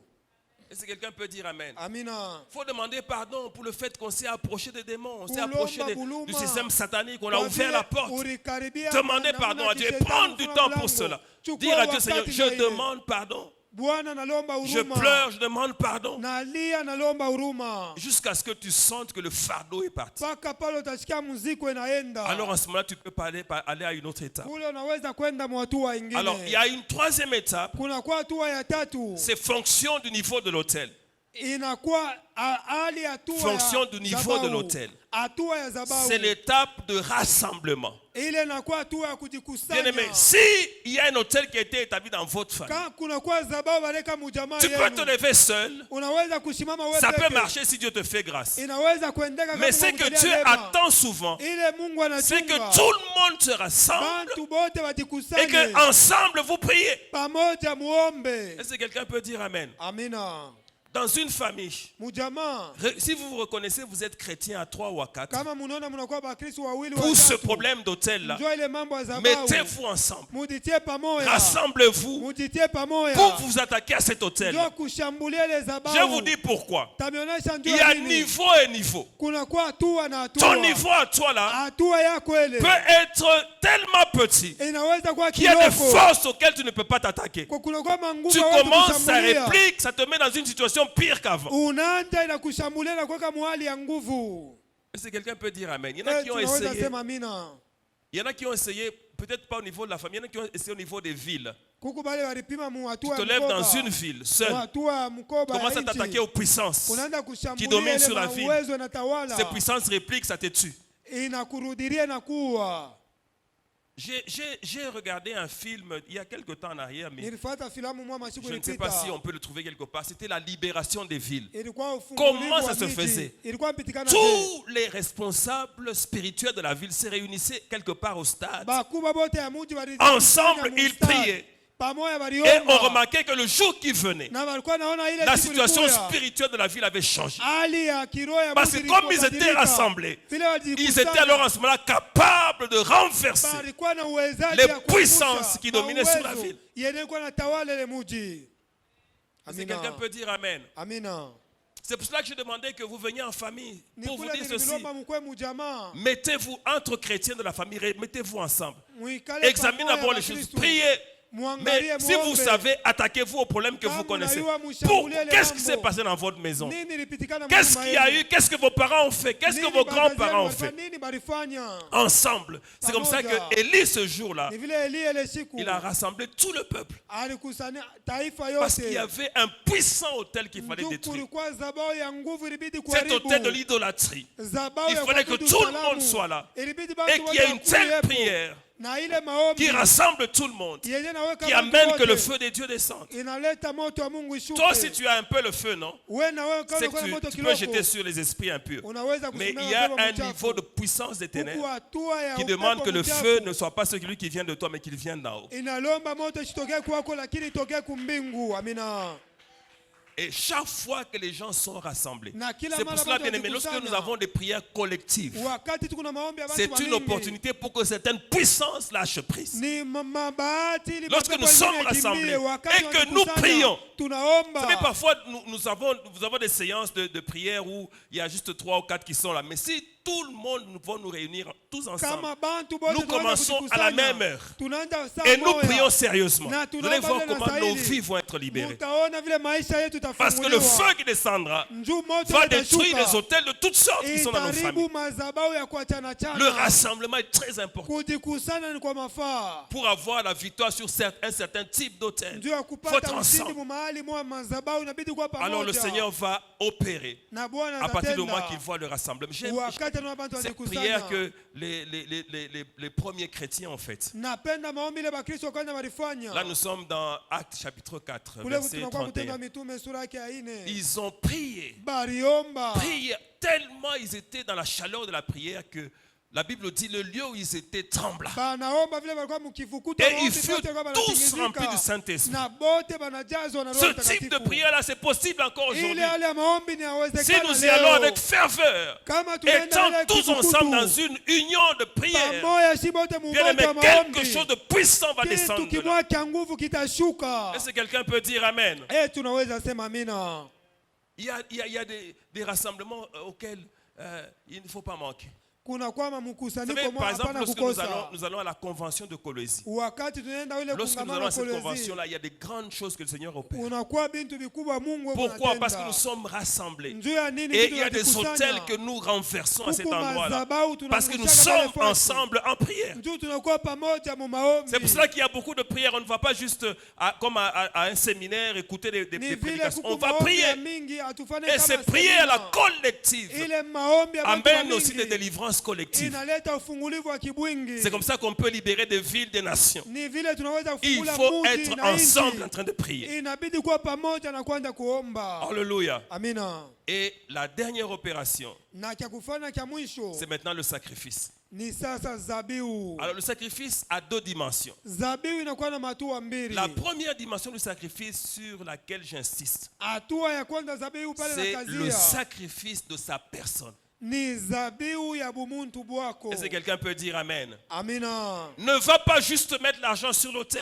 Est-ce que quelqu'un peut dire Amen? Amina. Il faut demander pardon pour le fait qu'on s'est approché des démons, on s'est Kulomba, approché buluma. du système satanique, on a Kwa ouvert vile la porte. ulikaribia Demandez na pardon à Dieu et kishetani prendre du kufunga temps pour mlango. cela. Chukua Dire à Dieu, Seigneur, wakati je na ile. demande pardon. Bwana nalomba Je huruma. pleure, je demande pardon. Nalia nalomba huruma. Jusqu'à ce que tu sentes que le fardeau est parti. Paka pale utasikia muziki inaenda. Alors en ce moment-là, tu peux aller à une autre étape. Kule unaweza kwenda hatua Alors il y ingine. a une troisième étape, Kuna kwa hatua ya tatu. c'est fonction du niveau de l'autel. inakuwa hali hatua fonction du niveau de l'autel. hatua ya zabahu. C'est l'étape de rassemblement. Ile inakuwa hatua ya kujikusanya. Bien aimé, si il y a un autel qui a été établi dans votre famille, Kama kunakuwa zabahu bareka mujamaa tu peux te yenu, lever seul. unaweza kusimama wewe Ça peut peke. marcher si Dieu te fait grâce. Inaweza kuendeka Mais kama ce que Mungu Dieu anatenda. attend souvent, Ile Mungu c'est que anachunga. tout le monde se rassemble Bantu bote et wajikusanye. que ensemble vous priez. Pamoja muombe. Est-ce que quelqu'un peut dire Amen? Amina. Dans une famille, Mujamaa. si vous vous reconnaissez, vous êtes chrétien à 3 ou à 4. Kama munaona mnakuwa bakristo wawili Pour ce watatu. problème d'autel-là, Njoo ile mambo ya zabahu. mettez-vous ensemble. Mujitie pamoja. Rassemblez-vous Mujitie pamoja. pour vous attaquer à cet autel. Njoo kushambulia ile zabahu. Je vous dis pourquoi. Tamionyesha Il y njoo a nini. niveau et niveau. Kunakuwa hatua na Ton hatua. niveau à toi là Hatua yako ile peut être tellement petit inaweza kuwa qu'il y a des kidogo. forces auxquelles tu ne peux pas t'attaquer. Kwa kunakuwa manguvu Tu ya watu commences, ça kushambulia. réplique, ça te met dans une situation pire qu'avant. Unaanza inakushambulia na kuweka mwali ya nguvu. Est-ce que quelqu'un peut dire Amen? Il y en a qui ont Tunaweza essayé. sema amina. Il y en a qui ont essayé, peut-être pas au niveau de la famille, il y en a qui ont essayé au niveau des villes. Kuku bale walipima mu Tu hatua te ya lèves dans mkoba. une ville, seul. Hatua ya mkoba Commence ya à t'attaquer nchi. aux puissances. Unaanza qui kushambulia dominent ile sur la ville. uwezo na tawala. Ces puissances répliquent, ça te tue. Inakurudiria na kuwa. J'ai regardé un film il y a quelque temps en arrière, mais Nilifuata filamu mwa masiku je ne sais pas si on peut le trouver quelque part. C'était la libération des villes. Ilikuwa ufungulivu Comment wa ça se miji. faisait? Ilikuwa mpitikana Tous les responsables spirituels de la ville se réunissaient quelque part au stade. Bakubwa bote ya mji Ensemble, ils priaient. Pamoja Et waliomba. on remarquait que le jour qui venait, Na walikuwa naona ile la siku situation ilikuwa. spirituelle de la ville avait changé. Hali ya kiroho ya Parce que mji comme ils ilikuwa étaient badilika. rassemblés, Vile ils walijikusanya. étaient alors en ce moment-là capables de renverser Balikuwa na uwezaji les ya kuangusha puissances qui dominaient sur la uwezo ville. yenye ilikuwa natawala ile mji. Est-ce que quelqu'un peut dire Amen? Amina. C'est pour cela que je demandais que vous veniez en famille pour vous Nikule dire ceci. nililomba mkwe mujamaa. Mettez-vous entre chrétiens de la famille, mettez-vous ensemble. Muikale Examinez pamoja d'abord na les choses. Kristo. Priez. Muangalie, Mais si vous muombe. savez, attaquez-vous aux problèmes que vous connaissez. Qu'est-ce qui s'est passé dans votre maison? Nini ilipitikana Qu'est-ce manyumba qu'il y a yenu? eu? Qu'est-ce que vos parents ont fait? Qu'est-ce que Nini vos bazazi grands-parents ont walifanya? fait? Nini balifanya? Ensemble. C'est comme ça Pamoja. que Élie, ce jour-là, Ni vile Eli ile siku il a rassemblé tout le peuple. alikusanya taifa Parce qu'il y yote. avait un puissant autel qu'il fallait Ndio détruire. kulikuwa zabao ya nguvu ilibidi Cet kuharibu. autel de l'idolâtrie. Zabao Il ya fallait que kuabudu tout le sanamu. monde soit là. Ilibidi Et basi qu'il y ait une wote telle wakuwepo. prière Na ile maombi qui rassemble tout le monde, yenye naweka qui watu amène que wote. le feu de Dieu descende. Inaleta moto wa Mungu ishuke. Toi, si tu as un peu le feu, non? Wewe na wewe kama C'est uko na que moto tu peux kidogo. jeter sur les esprits impurs. Unaweza Mais il kusimama y a pepo un mchafu. niveau de puissance des Huku ténèbres hatua ya qui upepo demande que le mchafu. feu ne soit pas celui qui vient de toi, mais qu'il vienne d'en haut. Inalomba moto isitokee kwako lakini itokee kumbingu. Amina. Et chaque fois que les gens sont rassemblés, Na kila c'est pour mara cela, watu bien aimé, lorsque wakikusanya. nous avons des prières collectives, Wakati tuko na maombi ya watu c'est une wamingi. opportunité pour que certaines puissances lâchent prise. Ni mabahati ili Lorsque mapepo nous sommes yengine yakimbie. rassemblés Wakati et que nous wakikusanya, prions. tunaomba. Vous savez, parfois, nous avons des séances de prière où il y a juste 3 ou 4 qui sont là. Mais si tout le monde va nous réunir tous ensemble, Kama bantu bote nous tunaanza commençons à la kujikusanya. même heure. Tunaanza saa Et nous moja. prions sérieusement. Na Vous allez tunaomba voir vile na comment nos stahili. vies vont être libérées. Mutaona vile maisha yetu Parce que le itafunguliwa. feu qui descendra Njoo moto va itashuka. détruire les hôtels de toutes sortes qui sont dans nos Itaharibu familles. madhabahu ya kuachana chana. Le rassemblement est très important Kujikusanya ni kwa mafaa. pour avoir la victoire sur un certain type d'hôtel. Ndio ya Faut kupata être ushindi ensemble. mu mahali mwa madhabahu inabidi kuwa pamoja. Alors le Seigneur va opérer na Bwana à partir du moment atatenda. qu'il voit le rassemblement. Wakati anaona bantu Cette wajikusanya. prière que les premiers chrétiens ont faite. Napenda maombi ile bakristo kwanza walifanya. Là, nous sommes dans Actes chapitre 4, Kule verset tunakuwa Kutenda 31. Mitume sura yake ya 4. Ils ont prié, Baliomba. tellement ils étaient dans la chaleur de la prière que la Bible dit le lieu où ils étaient trembla. Banaomba vile walikuwa mkifukuta Et maombi ils furent bote kwa tous banatingizika. remplis du Saint-Esprit. Na bote banajazwa na Ce Roho type de Mtakatifu. prière-là, c'est possible encore aujourd'hui. Ile hali ya maombi ni Si yawezekana nous y allons leo. avec ferveur, Kama tunaenda étant ile tous kifukutu, ensemble dans une union de prière, pamoja si bote mu bien aimé, moto wa quelque maombi. chose de puissant va Kitu descendre. de là. kimwa cha nguvu kitashuka. Est-ce que quelqu'un peut dire Amen? Tunaweza sema amina. Il y a des rassemblements auxquels il ne faut pas manquer. kuna kwama Vous mkusanyiko savez, par exemple, hapana lorsque kukosa. nous allons à la convention de Colosie, Wakati tunaenda ile lorsque nous allons kongamano à cette Kolwezi, convention-là, il y a des grandes choses que le Seigneur opère. unakuwa bintu vikubwa Mungu Pourquoi? anatenda. Parce que nous sommes rassemblés. Njoo ya nini Et vitu il y a des vinatusanya? hôtels que nous renversons à cet Kuku endroit-là. madhabahu Parce que nous tunangushaga pale sommes fasi. ensemble en prière. Njoo tunakuwa pamoja mu maombi. C'est pour cela qu'il y a beaucoup de prières. On ne va pas juste comme à un séminaire écouter des Ni vile prédications. kuku On va maombi ya prier. mingi atufane Et kama c'est prier à la semina. collective. Ile maombi ya watu wa Amène aussi des mingi délivrances collectives. inaleta ufungulivu wa kibwingi. C'est comme ça qu'on peut libérer des villes, des nations. Ni vile tunaweza Il kufungula faut muji être na ensemble en nchi. train de prier. Inabidi kuwa pamoja na kwanza kuomba. Alléluia. Amina. Et la dernière opération, Na kya kufanya kya mwisho c'est maintenant le sacrifice. ni sasa zabiu. Alors le sacrifice a deux dimensions. Zabiu inakuwa na matua mbili. La première dimension du sacrifice sur laquelle j'insiste, Hatua ya kwanza zabiu pale na c'est le kazia sacrifice de sa personne. ni zabiu ya bumuntu bwako. Est-ce que quelqu'un peut dire Amen? Amina. Ne va pas juste mettre l'argent sur l'autel.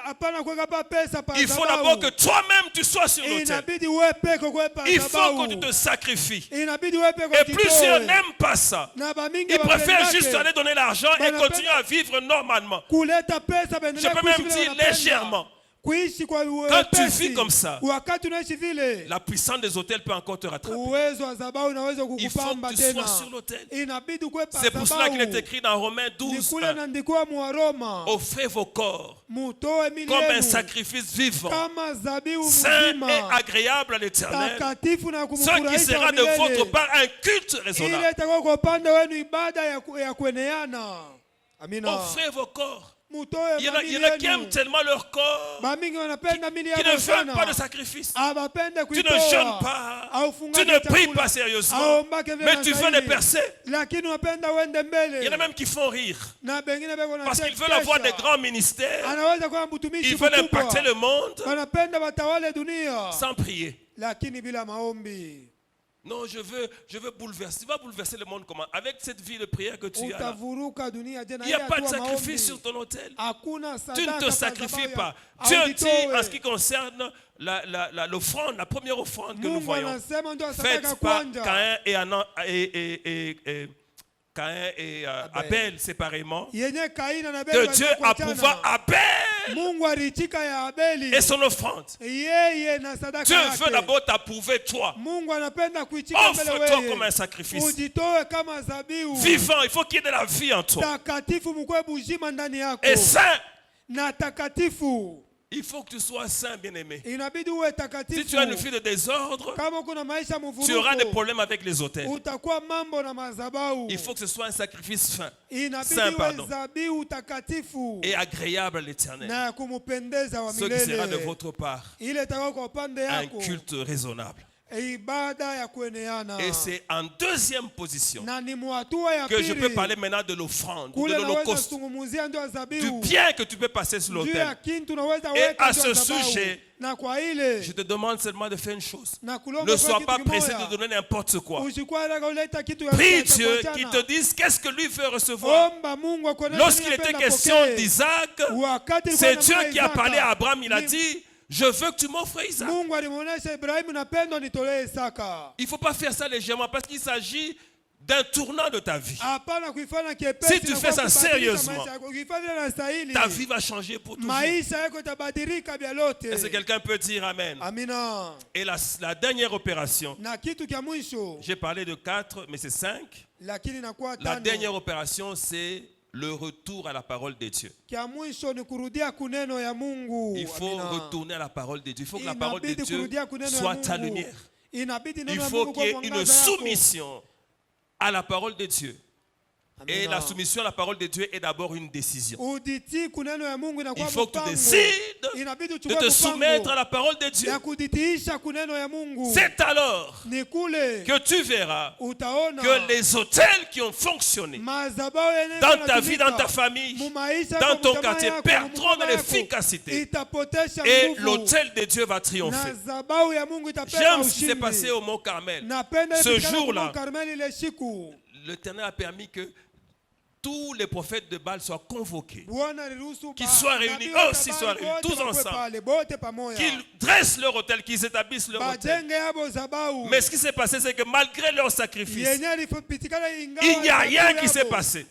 Hapana kuweka pa pesa pa Il faut d'abord que toi-même tu sois sur l'autel. inabidi wewe peke kwa pa Il faut que tu te sacrifies. inabidi wewe peke Et plusieurs n'aiment pas ça. na bamingi Ils préfèrent bapendake. juste aller donner l'argent et Bana continuer à vivre normalement. Kuleta pesa Je peux même dire légèrement. kuishi kwa Quand tu wepesi. vis comme ça, Wakati unaishi vile la puissance des hôtels peut encore te rattraper. uwezo wa zabahu unaweza Il faut kukupamba que tu tena. sois sur l'autel. Inabidi kuwe pa C'est pour cela qu'il est zabahu. écrit dans Romains Ni 12, kule 1, naandikwa mu Waroma. offrez vos corps Mutoe mili comme un yenu sacrifice vivant, kama zabihu saint mzima, et agréable à l'Éternel, takatifu na ce qui kumfurahisha sera wa de votre milele. part un culte raisonnable. Ile itakuwa kwa upande wenu ibada ya kueneana. Amina. Offrez vos corps. Mutoe Il y en a mamili qui aiment yenu. tellement leur corps Bamingi wanapenda mili qui ne yao veulent sana. pas de sacrifice. Abapende Tu ne kuitoa. jeûnes pas, Aufungake tu ne pries chakula. pas sérieusement, Aombake vile mais tu veux anastahili. les percer. Lakini unapenda uende mbele. Il y en a même qui font rire Na bengine beko na parce qu'ils chekesha. veulent avoir des grands ministères. Anaweza kuwa mtumishi Ils veulent mkubwa. impacter le monde Wanapenda watawale dunia. sans prier. Lakini bila maombi. Non, je veux bouleverser. Tu vas bouleverser le monde comment? Avec cette vie de prière que tu as là. Utavuruka dunia jena. Il n'y a pas de sacrifice sur ton autel. Hakuna Tu ne sadaka te pa sacrifies zabahu pas. ya- Dieu auditoe. dit en ce qui concerne l'offrande, la première offrande que nous Mungu voyons, anasema ndio faite sadaka par kwanja. Caïn et Abel séparément, Yenye Kaina na que Abeli Dieu walikuachana. approuva Abel Mungu alichika ya Abeli. et son offrande. Yeye na sadaka Dieu yake. veut d'abord t'approuver toi. Mungu anapenda kuichika mbele Offre-toi wewe. comme un sacrifice Ujitoe kama zabihu. vivant. Il faut qu'il y ait de la vie en toi. Takatifu mkwe bujima ndani yako. Et saint. Na takatifu. Il faut que tu sois saint, bien-aimé. Inabidi uwe Si takatifu. tu as une vie de désordre, Kama kuna maisha tu auras des mvuruko. problèmes avec les hôtels. Utakuwa mambo na madhabahu. Il faut que ce soit un sacrifice fin Inabidi saint, uwe pardon. zabihu takatifu. et agréable à l'Éternel. Na ya kumupendeza wa Ce qui sera de milele. votre part Ile itakuwa kwa upande un yako. culte raisonnable. Ibada ya kueneana. Et c'est en deuxième position Na ni muhatua ya que je peux pili. parler maintenant de l'offrande, ou de Kule naweza l'holocauste, zungumzia ndio du zabihu. bien que tu peux passer sur Juu ya l'autel. kintu unaweza Et weka à ndio ce zabahu. sujet, Na kwa ile Je te demande seulement de faire une chose. na kulomba Ne kwa sois kitu pas pressé kimoya. de donner n'importe quoi. Usikuwa nataka uleta kitu ya Prie cha Dieu kuachana. qui te dise qu'est-ce que lui veut recevoir. Omba Mungu akuoneshe Lorsqu'il nini était anapenda question apokee. d'Isaac, Wakati ilikuwa c'est na Dieu mwana qui a Isaka, parlé à Abraham. Il a ni- dit, je veux que tu m'offres Isaac. Mungu alimuonesha Ibrahimu, napenda nitolee Isaka. Il ne faut pas faire ça légèrement parce qu'il s'agit d'un tournant de ta vie. Hapana kuifanya kiepesi. Si tu na fais kwa ça kubadilisha sérieusement, maisha yako. Ukifanya vile inastahili, Ta vie va changer pour toujours. maisha yako itabadilika vya lote. Est-ce que quelqu'un peut dire Amen? Amina. Et la dernière opération, Na kitu kya mwisho, j'ai parlé de 4, mais c'est 5. lakini inakuwa La tano. dernière opération, c'est le retour à la parole de Dieu. Kya mwisho ni kurudia kuneno ya Mungu. Il faut Amina. retourner à la parole de Dieu. Il faut que la parole de Inabidi Dieu kurudia kuneno ya soit ta Mungu. lumière. Inabidi Il neno ya faut Mungu qu'il y ait kwa une mwangaza yako. soumission à la parole de Dieu. Et Amina. la soumission à la parole de Dieu est d'abord une décision. Uditii kuneno ya Mungu inakuwa Il faut que tu mpango. décides Inabidi de uchukue te mpango soumettre à la parole de Dieu. ya kuditiisha kuneno ya Mungu. C'est alors Ni kule que tu verras utaona que les hôtels qui ont fonctionné madhabahu yenyewe dans ta yanatumika vie, dans ta famille, mu maisha dans yako, ton mu jamaa quartier, yako, perdront mu de nyumba yako. l'efficacité. Itapotesha Et nguvu. l'hôtel de Dieu va Na triompher. dhabahu ya Mungu itapenda J'aime ce qui s'est ushindi. passé au Mont Carmel. Napenda Ce ilikana jour-là, kwa Karmeli ile siku. l'Éternel a permis que tous les prophètes de Baal soient convoqués, Bwana aliruhusu qu'ils soient réunis, eux aussi soient réunis, tous ensemble, qu'ils dressent leur autel, qu'ils établissent leur autel. Mais ce qui s'est passé, c'est que malgré leur sacrifice, il n'y a rien qui s'est passé.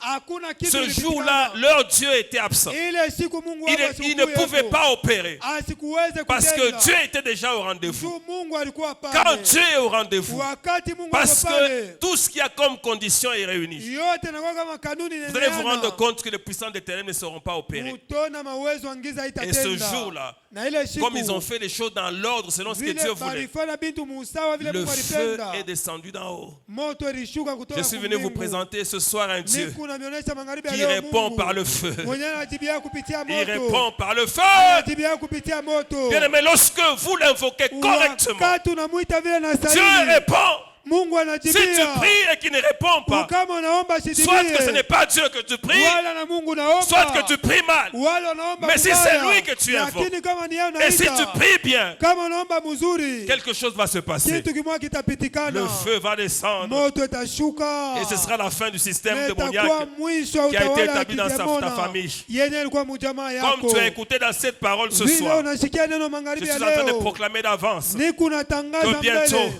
Ce jour-là, leur Dieu était absent. Il ne pouvait pas opérer parce que Dieu était déjà au rendez-vous. Quand Dieu est au rendez-vous, parce que tout ce qu'il y a comme condition est réuni, vous allez vous rendre compte que les puissants des ténèbres ne seront pas opérés. Et ce jour-là, comme ils ont fait les choses dans l'ordre selon ce que Dieu voulait, le feu est descendu d'en haut. Je suis venu vous présenter ce soir un Dieu qui répond par le feu. Il répond par le feu. Bien aimé, lorsque vous l'invoquez correctement, Dieu répond. Si tu pries et qu'il ne répond pas, soit que ce n'est pas Dieu que tu pries, soit que tu pries mal. Mais si c'est lui que tu invoques, et si tu pries bien, quelque chose va se passer. Le feu va descendre. Et ce sera la fin du système démoniaque qui a été établi dans ta famille. Comme tu as écouté dans cette parole ce soir, je suis en train de proclamer d'avance que bientôt,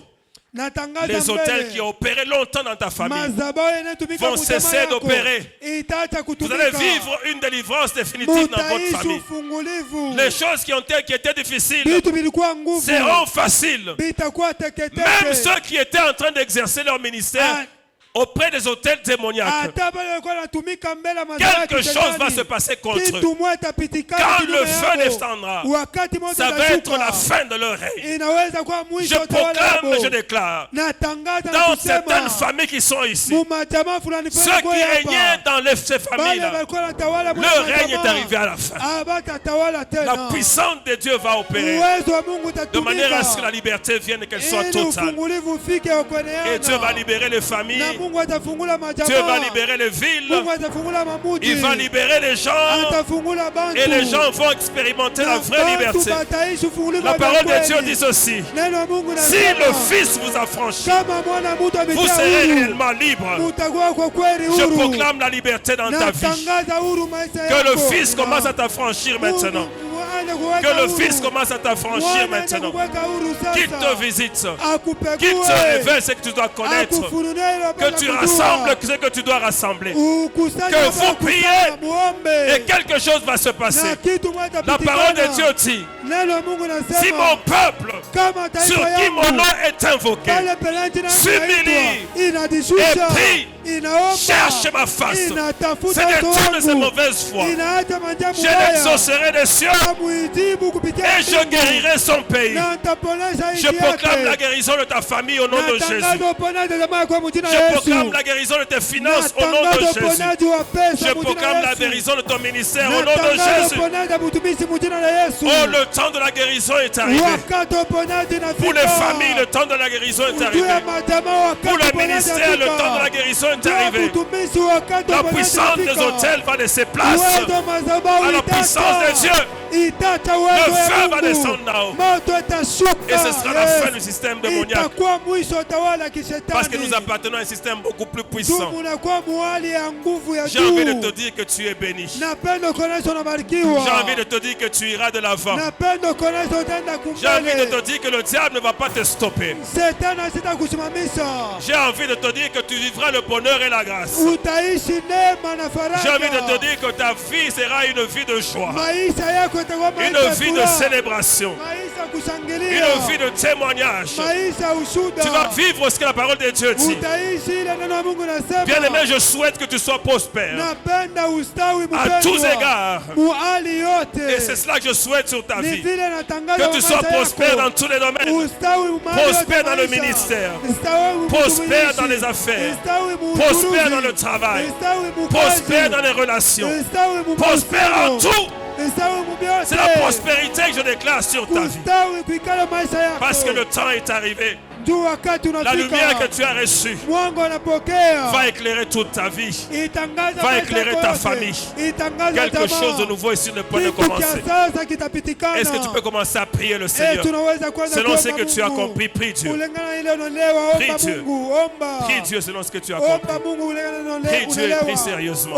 les hôtels qui ont opéré longtemps dans ta famille vont cesser d'opérer. Vous allez vivre une délivrance définitive dans votre famille. Les choses qui étaient difficiles seront faciles. Même ceux qui étaient en train d'exercer leur ministère auprès des hôtels démoniaques, quelque chose va se passer contre eux. Quand le feu descendra, ça va être la fin de leur règne. Je proclame et je déclare, dans certaines familles qui sont ici, ceux qui régnaient dans ces familles-là, leur règne est arrivé à la fin. La puissance de Dieu va opérer de manière à ce que la liberté vienne et qu'elle soit totale. Et Dieu va libérer les familles. Dieu va libérer les villes. Il va libérer les gens. Et les gens vont expérimenter la vraie liberté. La parole de Dieu dit ceci: si le Fils vous affranchit, vous serez réellement libre. Je proclame la liberté dans ta vie. Que le Fils commence à t'affranchir maintenant. Que le Fils commence à t'affranchir maintenant. Qu'il te visite. Qu'il te révèle ce que tu dois connaître. Que tu rassembles ce que tu dois rassembler. Que vous priez et quelque chose va se passer. La parole de Dieu dit: si mon peuple, sur qui mon nom est invoqué, s'humilie et prie, cherche ma face, se détourne de ses mauvaises voies, je l'exaucerai des cieux et je guérirai son pays. Je proclame la guérison de ta famille au nom de Jésus. Je proclame la guérison de tes finances au nom de Jésus. Je proclame la guérison de ton ministère au nom de Jésus. Oh, le temps de la guérison est arrivé. Pour les familles, le temps de la guérison est arrivé. Pour le ministère, le temps de la guérison est arrivé. La puissance des hôtels va laisser place à la puissance de Dieu. Le feu va descendre là-haut. Et ce sera la fin du système démoniaque. Parce que nous appartenons à un système beaucoup plus puissant. J'ai envie de te dire que tu es béni. J'ai envie de te dire que tu iras de l'avant. J'ai envie de te dire que le diable ne va pas te stopper. J'ai envie de te dire que tu vivras le bonheur et la grâce. J'ai envie de te dire que ta vie sera une vie de joie. Une vie de célébration. Une vie de témoignage. Tu vas vivre ce que la parole de Dieu dit. Bien aimé, je souhaite que tu sois prospère à tous égards. Et c'est cela que je souhaite sur ta vie. Que tu sois prospère dans tous les domaines. Prospère dans le ministère. Prospère dans les affaires. Prospère dans le travail. Prospère dans les relations. Prospère en tout. C'est la prospérité que je déclare sur ta vie. Parce que le temps est arrivé. La lumière que tu as reçue va éclairer toute ta vie, va éclairer ta famille. Quelque chose de nouveau ici ne peut commencer. Est-ce que tu peux commencer à prier le Seigneur selon ce que tu as compris? Prie Dieu. Prie Dieu. Prie Dieu selon ce que tu as compris. Prie Dieu et prie sérieusement.